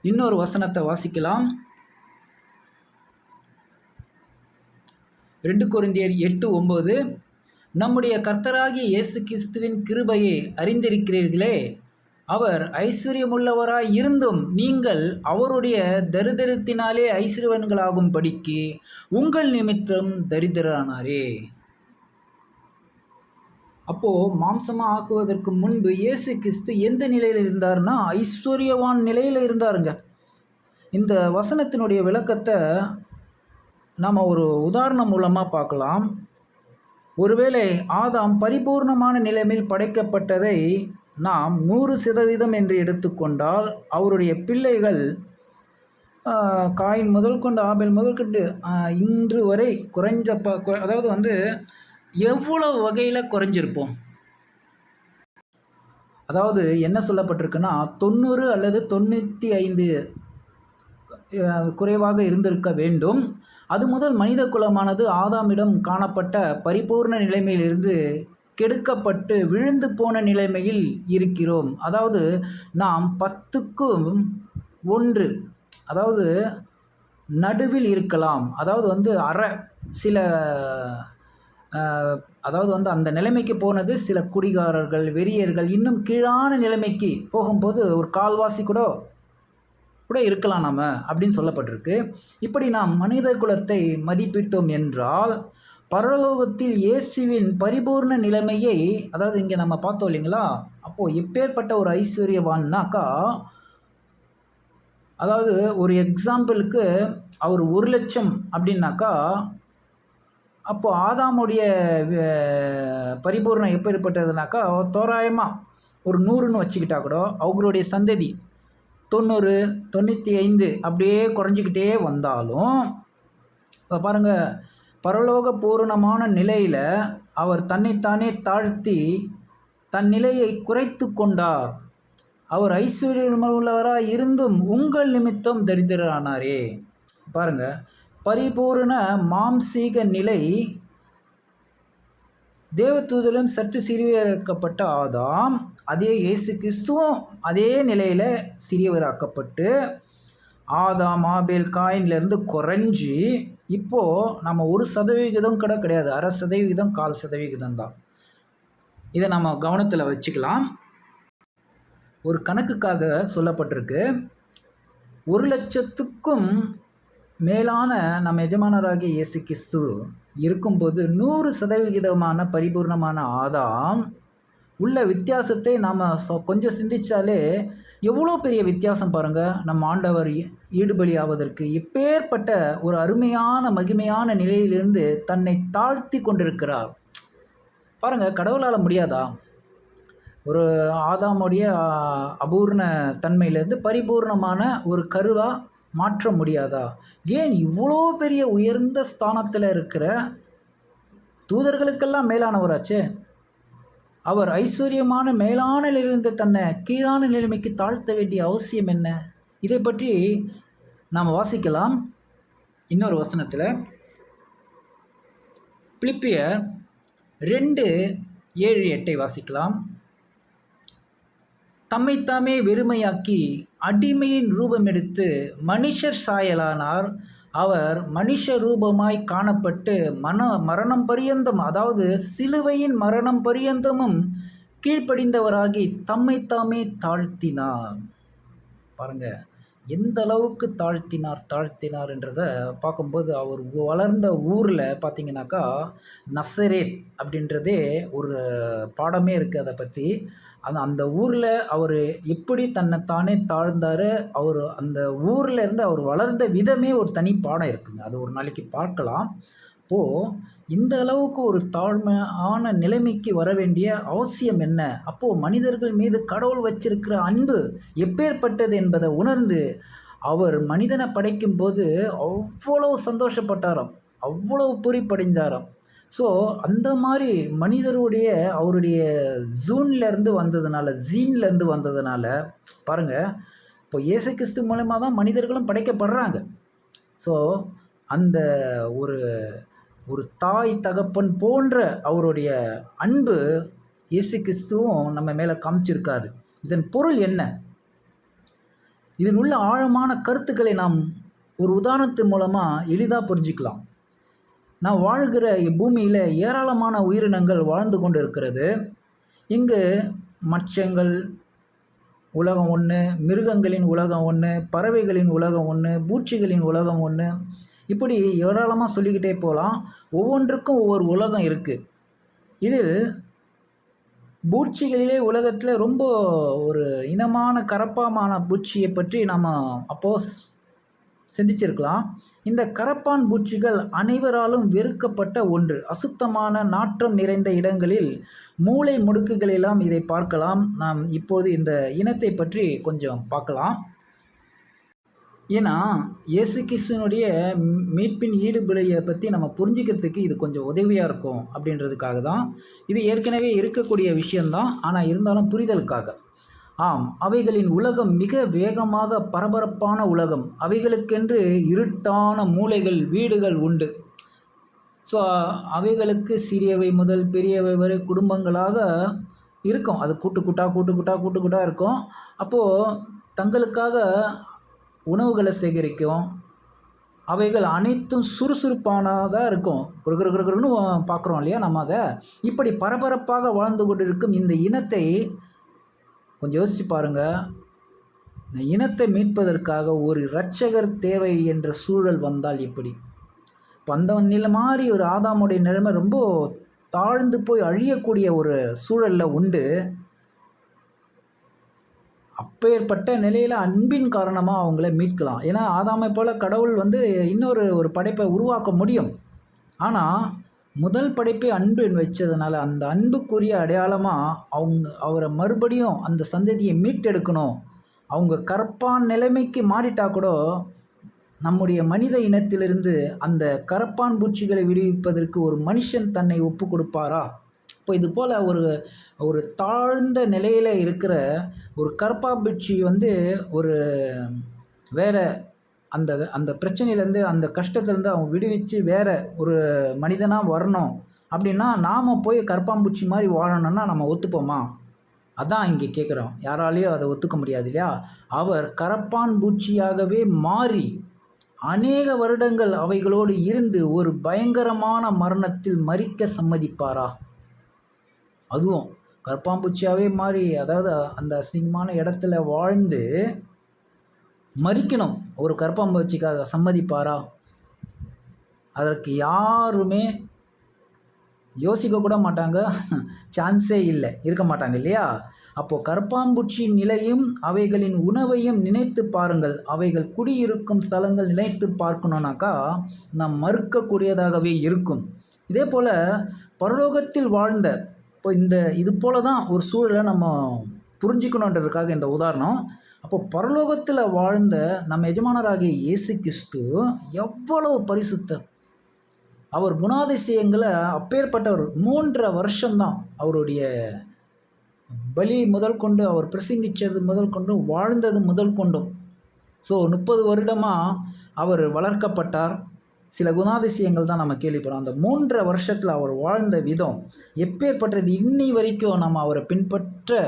இன்னொரு வசனத்தை வாசிக்கலாம். 2 கொரிந்தியர் 8:9 நம்முடைய கர்த்தராகிய இயேசு கிறிஸ்துவின் கிருபையை அறிந்திருக்கிறீர்களே, அவர் ஐஸ்வர்யமுள்ளவராய் இருந்தும் நீங்கள் அவருடைய தரித்திரத்தினாலே ஐஸ்வர்யவான்களாகும்படிக்கு உங்கள் நிமித்தம் தரித்திரரானாரே. அப்போது மாம்சமாக ஆக்குவதற்கு முன்பு இயேசு கிறிஸ்து எந்த நிலையில் இருந்தார்னா ஐஸ்வர்யவான் நிலையில் இருந்தாருங்க. இந்த வசனத்தினுடைய விளக்கத்தை நாம் ஒரு உதாரணம் மூலமாக பார்க்கலாம். ஒருவேளை ஆதாம் பரிபூர்ணமான நிலைமையில் படைக்கப்பட்டதை நாம் 100% என்று எடுத்துக்கொண்டால், அவருடைய பிள்ளைகள் காயின் முதல் கொண்டு ஆபேல் முதல் கொண்டு இன்று வரை குறைஞ்ச அதாவது எவ்வளோ வகையில் குறைஞ்சிருப்போம். அதாவது என்ன சொல்லப்பட்டிருக்குன்னா 90 அல்லது 95 குறைவாக இருந்திருக்க வேண்டும். அது முதல் மனித குலமானது ஆதாமிடம் காணப்பட்ட பரிபூர்ண நிலைமையிலிருந்து கெடுக்கப்பட்டு விழுந்து போன நிலைமையில் இருக்கிறோம். அதாவது நாம் 10க்கும் 1, அதாவது நடுவில் இருக்கலாம். அதாவது அரை சில அதாவது அந்த நிலைமைக்கு போனது சில குடிகாரர்கள், வெறியர்கள், இன்னும் கீழான நிலைமைக்கு போகும்போது ஒரு கால்வாசி கூட இருக்கலாம் நாம் அப்படின்னு சொல்லப்பட்டிருக்கு. இப்படி நாம் மனித குலத்தை மதிப்பிட்டோம் என்றால் பரலோகத்தில் இயேசுவின் பரிபூர்ண நிலைமையை, அதாவது இங்கே நம்ம பார்த்தோம் இல்லைங்களா, அப்போது எப்பேற்பட்ட ஒரு ஐஸ்வர்யவான்னாக்கா, அதாவது ஒரு எக்ஸாம்பிளுக்கு அவர் 1,00,000 அப்படின்னாக்கா, அப்போது ஆதாமுடைய பரிபூர்ணம் எப்பேற்பட்டதுனாக்கா தோராயமாக ஒரு 100ன்னு வச்சுக்கிட்டா கூட அவங்களுடைய சந்ததி 90, 95 அப்படியே குறைஞ்சிக்கிட்டே வந்தாலும், இப்போ பாருங்கள், பரலோக பூரணமான நிலையில் அவர் தன்னைத்தானே தாழ்த்தி தன் நிலையை குறைத்து கொண்டார். அவர் ஐஸ்வர்யமுள்ளவராக இருந்தும் உங்கள் நிமித்தம் தரித்திரரானாரே. பாருங்கள், பரிபூரண மாம்சீக நிலை தேவதூதரிலும் சற்று சிறியவராக்கப்பட்ட ஆதாம், அதே இயேசு கிறிஸ்துவும் அதே நிலையில் சிறியவராக்கப்பட்டு ஆதாம் ஆபேல் காயின்லேருந்து குறைஞ்சி இப்போது நம்ம 1% கூட கிடையாது, 1/2%, 1/4% தான். இதை நம்ம கவனத்தில் வச்சுக்கலாம். ஒரு கணக்குக்காக சொல்லப்பட்டிருக்கு, 1,00,000க்கும் மேலான நம்ம எஜமானராகிய இயேசு கிறிஸ்து இருக்கும்போது 100% பரிபூர்ணமான ஆதாம் உள்ள வித்தியாசத்தை நாம் கொஞ்சம் சிந்திச்சாலே எவ்வளோ பெரிய வித்தியாசம் பாருங்கள். நம்ம ஆண்டவர் ஈடுபலி ஆவதற்கு எப்பேற்பட்ட ஒரு அருமையான மகிமையான நிலையிலிருந்து தன்னை தாழ்த்தி கொண்டிருக்கிறார் பாருங்கள். கடவுளால் முடியாதா ஒரு ஆதாமுடைய அபூர்ண தன்மையிலேருந்து பரிபூர்ணமான ஒரு கருவாக மாற்ற முடியாதா? ஏன் இவ்வளோ பெரிய உயர்ந்த ஸ்தானத்தில் இருக்கிற தூதர்களுக்கெல்லாம் மேலானவராச்சே, அவர் ஐஸ்வர்யமான மேலான நிலையிலிருந்து தன்னை கீழான நிலைமைக்கு தாழ்த்த வேண்டிய அவசியம் என்ன? இதை பற்றி நாம் வாசிக்கலாம் இன்னொரு வசனத்தில். பிலிப்பியர் 2:7-8 வாசிக்கலாம். தம்மைத்தாமே வெறுமையாக்கி அடிமையின் ரூபம் எடுத்து மனுஷர் சாயலானார். அவர் மனுஷ ரூபமாய் காணப்பட்டு மரணம் பரியந்தம், அதாவது சிலுவையின் மரணம் பரியந்தமும் கீழ்ப்படிந்தவராகி தம்மைத்தாமே தாழ்த்தினார். பாருங்க, எந்த அளவுக்கு தாழ்த்தினார்ன்றத பார்க்கும்போது, அவர் வளர்ந்த ஊரில் பார்த்தீங்கன்னாக்கா, நசரேத் அப்படின்றதே ஒரு பாடமே இருக்குது அதை பற்றி. அந்த ஊரில் அவர் எப்படி தன்னைத்தானே தாழ்ந்தார், அவர் அந்த ஊரில் இருந்து அவர் வளர்ந்த விதமே ஒரு தனி பாடம் இருக்குங்க. அது ஒரு நாளைக்கு பார்க்கலாம். அப்போது இந்த அளவுக்கு ஒரு தாழ்மையான நிலைமைக்கு வர வேண்டிய அவசியம் என்ன? அப்போது மனிதர்கள் மீது கடவுள் வச்சிருக்கிற அன்பு எப்பேற்பட்டது என்பதை உணர்ந்து அவர் மனிதனை படைக்கும்போது அவ்வளோ சந்தோஷப்பட்டாராம், அவ்வளோ பூரிப்படைந்தாராம். ஸோ அந்த மாதிரி அவருடைய ஜீன்லேருந்து வந்ததுனால பாருங்கள், இப்போ இயேசு கிறிஸ்து மூலமா தான் மனிதர்களும் படைக்கப்படுறாங்க. ஸோ அந்த ஒரு ஒரு தாய் தகப்பன் போன்ற அவருடைய அன்பு இயேசு கிறிஸ்துவும் நம்ம மேலே காமிச்சிருக்காரு. இதன் பொருள் என்ன? இதில் உள்ள ஆழமான கருத்துக்களை நாம் ஒரு உதாரணத்தின் மூலமாக எளிதாக புரிஞ்சிக்கலாம். நான் வாழ்கிற இப்பூமியில் ஏராளமான உயிரினங்கள் வாழ்ந்து கொண்டு இருக்கிறது. இங்கு மச்சங்கள் உலகம் ஒன்று, மிருகங்களின் உலகம் ஒன்று, பறவைகளின் உலகம் ஒன்று, பூச்சிகளின் உலகம் ஒன்று, இப்படி ஏராளமாக சொல்லிக்கிட்டே போகலாம். ஒவ்வொன்றுக்கும் ஒவ்வொரு உலகம் இருக்குது. இதில் பூச்சிகளிலே உலகத்தில் ரொம்ப ஒரு இனமான கரப்பாமான பூச்சியை பற்றி நாம் அப்போது சிந்திச்சிருக்கலாம். இந்த கரப்பான் பூச்சிகள் அனைவராலும் வெறுக்கப்பட்ட ஒன்று. அசுத்தமான நாற்றம் நிறைந்த இடங்களில் மூலை முடுக்குகளெல்லாம் இதை பார்க்கலாம். நாம் இப்போது இந்த இனத்தை பற்றி கொஞ்சம் பார்க்கலாம். ஏன்னா இயேசு கிறிஸ்துவனுடைய மீட்பின் ஈடுபலியை பற்றி நம்ம புரிஞ்சிக்கிறதுக்கு இது கொஞ்சம் உதவியாக இருக்கும் அப்படின்றதுக்காக தான். இது ஏற்கனவே இருக்கக்கூடிய விஷயந்தான், ஆனால் இருந்தாலும் புரிதலுக்காக. ஆம், அவைகளின் உலகம் மிக வேகமாக பரபரப்பான உலகம். அவைகளுக்கென்று இருட்டான மூலைகள் வீடுகள் உண்டு. ஸோ அவைகளுக்கு சிறியவை முதல் பெரியவை வரை குடும்பங்களாக இருக்கும். அது கூட்டு இருக்கும். அப்போது தங்களுக்காக உணவுகளை சேகரிக்கும். அவைகள் அனைத்தும் சுறுசுறுப்பானதாக இருக்கும். குறுகுறுன்னு பார்க்குறோம் இல்லையா நம்ம அதை. இப்படி பரபரப்பாக வாழ்ந்து கொண்டிருக்கும் இந்த இனத்தை கொஞ்சம் யோசித்து பாருங்கள். இந்த இனத்தை மீட்பதற்காக ஒரு இரட்சகர் தேவை என்ற சூழல் வந்தால் எப்படி? இப்போ அந்த மாதிரி ஒரு ஆதாமுடைய நிலைமை ரொம்ப தாழ்ந்து போய் அழியக்கூடிய ஒரு சூழலில் உண்டு. அப்பேற்பட்ட நிலையில் அன்பின் காரணமாக அவங்கள மீட்கலாம். ஏன்னா ஆதாமை போல் கடவுள் இன்னொரு படைப்பை உருவாக்க முடியும். ஆனால் முதல் படைப்பை அன்பு வச்சதுனால அந்த அன்புக்குரிய அடையாளமாக அவரை மறுபடியும் அந்த சந்ததியை மீட்டெடுக்கணும். அவங்க கரப்பான் நிலைமைக்கு மாறிட்டா கூட நம்முடைய மனித இனத்திலிருந்து அந்த கரப்பான் பூச்சிகளை விடுவிப்பதற்கு ஒரு மனுஷன் தன்னை ஒப்பு கொடுப்பாரா? இப்போ இது போல் ஒரு தாழ்ந்த நிலையில் இருக்கிற ஒரு கரப்பாம்பூச்சி ஒரு வேறு அந்த பிரச்சனையிலேருந்து அந்த கஷ்டத்துலேருந்து அவங்க விடுவிச்சு வேறு ஒரு மனிதனாக வரணும் அப்படின்னா நாம் போய் கரப்பாம்பூச்சி மாதிரி வாழணும்னா நம்ம ஒத்துப்போமா? அதான் இங்கே கேட்குறோம். யாராலையும் அதை ஒத்துக்க முடியாது இல்லையா? அவர் கரப்பான் பூச்சியாகவே மாறி அநேக வருடங்கள் அவைகளோடு இருந்து ஒரு பயங்கரமான மரணத்தில் மரிக்க சம்மதிப்பாரா? அதுவும் கரப்பாம்பூச்சியாகவே மாறி, அதாவது அந்த அசிங்கமான இடத்துல வாழ்ந்து மரிக்கணும் ஒரு கரப்பாம்பூச்சிக்காக சம்மதிப்பாரா? அதற்கு யாருமே யோசிக்க கூட மாட்டாங்க. சான்ஸே இல்லை, இருக்க மாட்டாங்க இல்லையா? அப்போது கரப்பாம்பூச்சியின் நிலையும் அவைகளின் உணவையும் நினைத்து பாருங்கள். அவைகள் குடியிருக்கும் ஸ்தலங்கள் நினைத்து பார்க்கணுன்னாக்கா நாம் மறுக்கக்கூடியதாகவே இருக்கும். இதே போல் பரலோகத்தில் வாழ்ந்த இப்போ இது போல தான் ஒரு சூழலை நம்ம புரிஞ்சுக்கணுன்றதுக்காக இந்த உதாரணம். அப்போது பரலோகத்தில் வாழ்ந்த நம்ம எஜமானராகிய இயேசு கிறிஸ்து எவ்வளவு பரிசுத்தர்! அவர் குணாதிசயங்களை அப்பேற்பட்டவர். 3.5 வருஷம்தான் அவருடைய பலி முதல் கொண்டு, அவர் பிரசங்கித்தது முதல் கொண்டும், வாழ்ந்தது முதல் கொண்டும். ஸோ 30 வருடமாக அவர் வளர்க்கப்பட்டார். சில குணாதிசயங்கள் தான் நம்ம கேள்விப்படுறோம். அந்த 3.5 வருஷத்தில் அவர் வாழ்ந்த விதம் எப்பேற்பட்டது! இன்னி வரைக்கும் நம்ம அவரை பின்பற்ற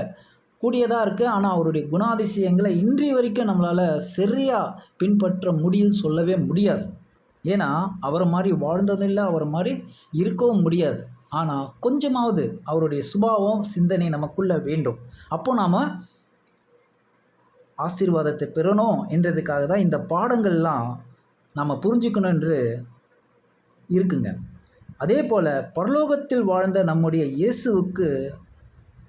கூடியதாக இருக்குது. ஆனால் அவருடைய குணாதிசயங்களை இன்றைய வரைக்கும் நம்மளால் சரியாக பின்பற்ற முடியும் சொல்லவே முடியாது. ஏன்னா அவரை மாதிரி வாழ்ந்ததும் இல்லை, அவரை மாதிரி இருக்கவும் முடியாது. ஆனால் கொஞ்சமாவது அவருடைய சுபாவம் சிந்தனை நமக்குள்ளே வேண்டும். அப்போது நாம் ஆசீர்வாதத்தை பெறணும் என்றதுக்காக தான் இந்த பாடங்கள்லாம் நம்ம புரிஞ்சுக்கணும் என்று இருக்குங்க. அதே போல் பரலோகத்தில் வாழ்ந்த நம்முடைய இயேசுவுக்கு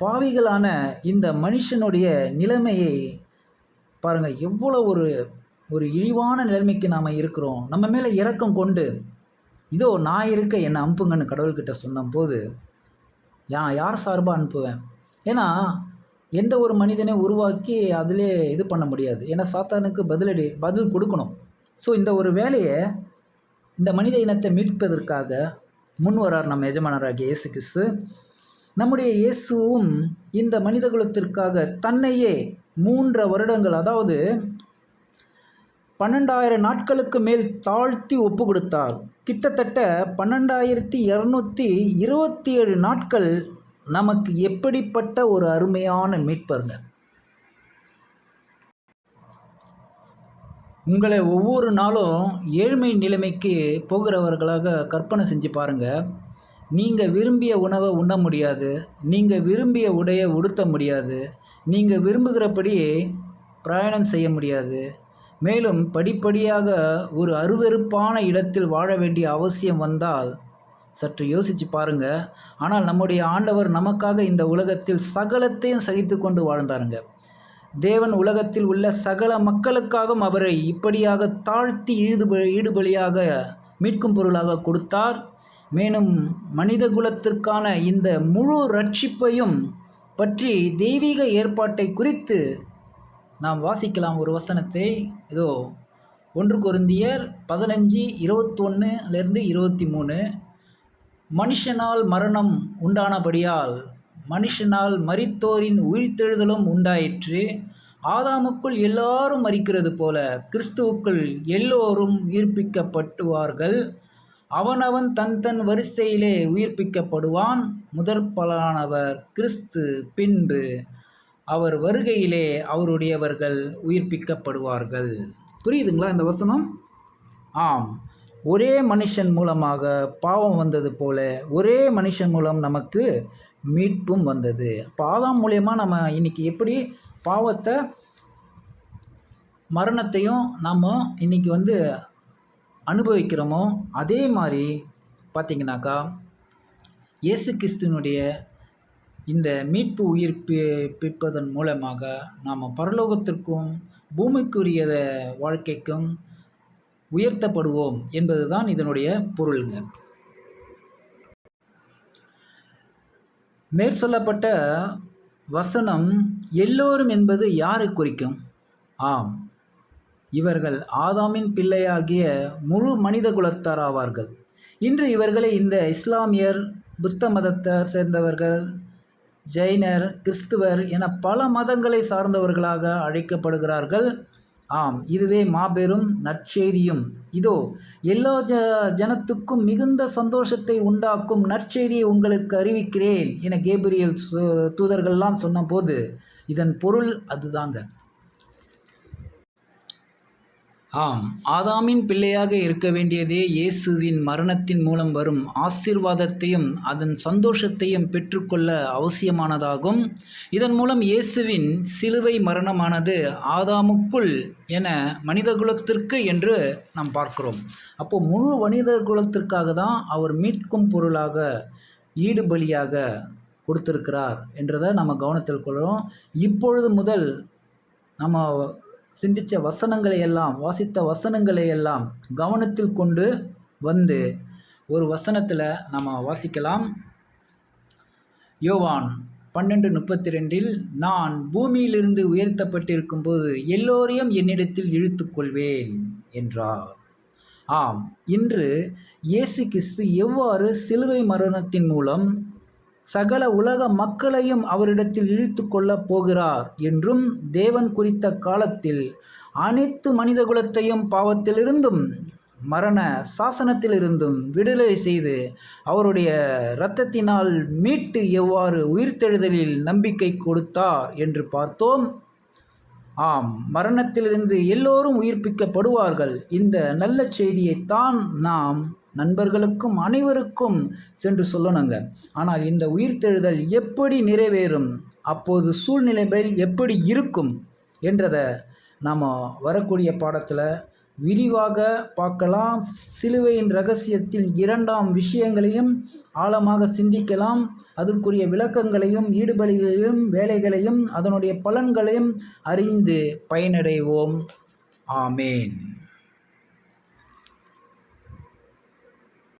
பாவிகளான இந்த மனுஷனுடைய நிலைமையை பாருங்கள், எவ்வளோ ஒரு இழிவான நிலைமைக்கு நாம் இருக்கிறோம். நம்ம மேலே இரக்கம் கொண்டு இதோ நான் இருக்க என்னை அனுப்புங்கன்னு கடவுள்கிட்ட சொன்னபோது யார் சார்பாக அனுப்புவேன்? ஏன்னா எந்த ஒரு மனிதனை உருவாக்கி அதிலே இது பண்ண முடியாது. ஏன்னா சாத்தானுக்கு பதில் கொடுக்கணும். ஸோ இந்த ஒரு வேலையை இந்த மனித இனத்தை மீட்பதற்காக முன் வரார் நம்ம எஜமானராகிய இயேசு கிறிஸ்து. நம்முடைய இயேசுவும் இந்த மனித குலத்திற்காக தன்னையே 3 வருடங்கள், அதாவது 12,000 நாட்களுக்கு மேல் தாழ்த்தி ஒப்பு கொடுத்தார். கிட்டத்தட்ட 12,227 நாட்கள் நமக்கு எப்படிப்பட்ட ஒரு அருமையான மீட்பருங்க. உங்களை ஒவ்வொரு நாளும் ஏழ்மை நிலைமைக்கு போகிறவர்களாக கற்பனை செஞ்சு பாருங்கள். நீங்கள் விரும்பிய உணவை உண்ண முடியாது, நீங்கள் விரும்பிய உடையை உடுத்த முடியாது, நீங்கள் விரும்புகிறபடி பிரயாணம் செய்ய முடியாது. மேலும் படிப்படியாக ஒரு அருவருப்பான இடத்தில் வாழ வேண்டிய அவசியம் வந்தால் சற்று யோசித்து பாருங்கள். ஆனால் நம்முடைய ஆண்டவர் நமக்காக இந்த உலகத்தில் சகலத்தையும் சகித்து கொண்டு வாழ்ந்தாருங்க. தேவன் உலகத்தில் உள்ள சகல மக்களுக்காகவும் அவரை இப்படியாக தாழ்த்தி ஈடுபலியாக மீட்கும் பொருளாக கொடுத்தார். மேலும் மனித குலத்திற்கான இந்த முழு ரட்சிப்பையும் பற்றி தெய்வீக ஏற்பாட்டை குறித்து நாம் வாசிக்கலாம். ஒரு வசனத்தை இதோ 1 கொரிந்தியர் 15:21-23. மனுஷனால் மரணம் உண்டானபடியால் மனுஷனால் மரித்தோரின் உயிர்த்தெழுதலும் உண்டாயிற்று. ஆதாமுக்குள் எல்லாரும் மரிக்கிறது போல கிறிஸ்துவுக்குள் எல்லோரும் உயிர்ப்பிக்கப்படுவார்கள். அவனவன் தன் வரிசையிலே உயிர்ப்பிக்கப்படுவான். முதற்பலனானவர் கிறிஸ்து, பின்பு அவர் வருகையிலே அவருடையவர்கள் உயிர்ப்பிக்கப்படுவார்கள். புரியுதுங்களா இந்த வசனம்? ஆம், ஒரே மனுஷன் மூலமாக பாவம் வந்தது போல ஒரே மனுஷன் மூலம் நமக்கு மீட்பும் வந்தது. அப்போ ஆதாம் மூலயமா நம்ம இன்றைக்கி எப்படி பாவத்தை மரணத்தையும் நாம் இன்றைக்கி அனுபவிக்கிறோமோ அதே மாதிரி பார்த்திங்கனாக்கா இயேசு கிறிஸ்துவனுடைய இந்த மீட்பு உயிர்ப்பிப்பதன் மூலமாக நாம் பரலோகத்திற்கும் பூமிக்குரிய வாழ்க்கைக்கும் உயர்த்தப்படுவோம் என்பது தான் இதனுடைய பொருளுங்க. மேற்சொல்லப்பட்ட வசனம் எல்லோரும் என்பது யாரை குறிக்கும்? ஆம், இவர்கள் ஆதாமின் பிள்ளையாகிய முழு மனித குலத்தார் ஆவார்கள். இன்று இவர்களை இந்த இஸ்லாமியர், புத்த மதத்தை சேர்ந்தவர்கள், ஜெயினர், கிறிஸ்துவர் என பல மதங்களை சார்ந்தவர்களாக அழைக்கப்படுகிறார்கள். ஆம், இதுவே மாபெரும் நற்செய்தியும். இதோ எல்லா ஜனத்துக்கும் மிகுந்த சந்தோஷத்தை உண்டாக்கும் நற்செய்தியை உங்களுக்கு அறிவிக்கிறேன் என கேப்ரியல் தூதர்கள்லாம் சொன்னபோது இதன் பொருள் அதுதாங்க. ஆம், ஆதாமின் பிள்ளையாக இருக்க வேண்டியதே இயேசுவின் மரணத்தின் மூலம் வரும் ஆசீர்வாதத்தையும் அதன் சந்தோஷத்தையும் பெற்றுக்கொள்ள அவசியமானதாகும். இதன் மூலம் இயேசுவின் சிலுவை மரணமானது ஆதாமுக்குள் என மனிதகுலத்திற்கு என்று நாம் பார்க்கிறோம். அப்போது முழு மனிதகுலத்திற்காக தான் அவர் மீட்கும் பொருளாக ஈடுபலியாக கொடுத்திருக்கிறார் என்றதை நம்ம கவனத்தில் கொள்கிறோம். இப்பொழுது முதல் நம்ம சிந்தித்த வசனங்களை எல்லாம், வாசித்த வசனங்களை எல்லாம் கவனத்தில் கொண்டு வந்து ஒரு வசனத்தில் நம்ம வாசிக்கலாம். யோவான் 12:32 நான் பூமியிலிருந்து உயர்த்தப்பட்டிருக்கும் போது எல்லோரையும் என்னிடத்தில் இழுத்துக்கொள்வேன் என்றார். ஆம், இன்று இயேசு கிறிஸ்து எவ்வாறு சிலுவை மரணத்தின் மூலம் சகல உலக மக்களையும் அவரிடத்தில் இழுத்து கொள்ளப் போகிறார் என்றும், தேவன் குறித்த காலத்தில் அனைத்து மனிதகுலத்தையும் பாவத்திலிருந்தும் மரண சாசனத்திலிருந்தும் விடுதலை செய்து அவருடைய இரத்தத்தினால் மீட்டு எவ்வாறு உயிர்த்தெழுதலில் நம்பிக்கை கொடுத்தார் என்று பார்த்தோம். ஆம், மரணத்திலிருந்து எல்லோரும் உயிர்ப்பிக்கப்படுவார்கள். இந்த நல்ல செய்தியைத்தான் நாம் நண்பர்களுக்கும் அனைவருக்கும் சென்று சொல்லணுங்க. ஆனால் இந்த உயிர்த்தெழுதல் எப்படி நிறைவேறும், அப்போது சூழ்நிலைகள் எப்படி இருக்கும் என்றதை நாம் வரக்கூடிய பாடத்தில் விரிவாக பார்க்கலாம். சிலுவையின் ரகசியத்தில் 2ஆம் விஷயங்களையும் ஆழமாக சிந்திக்கலாம். அதற்குரிய விளக்கங்களையும் ஈடுபலிகளையும் வேலைகளையும் அதனுடைய பலன்களையும் அறிந்து பயனடைவோம். ஆமேன்.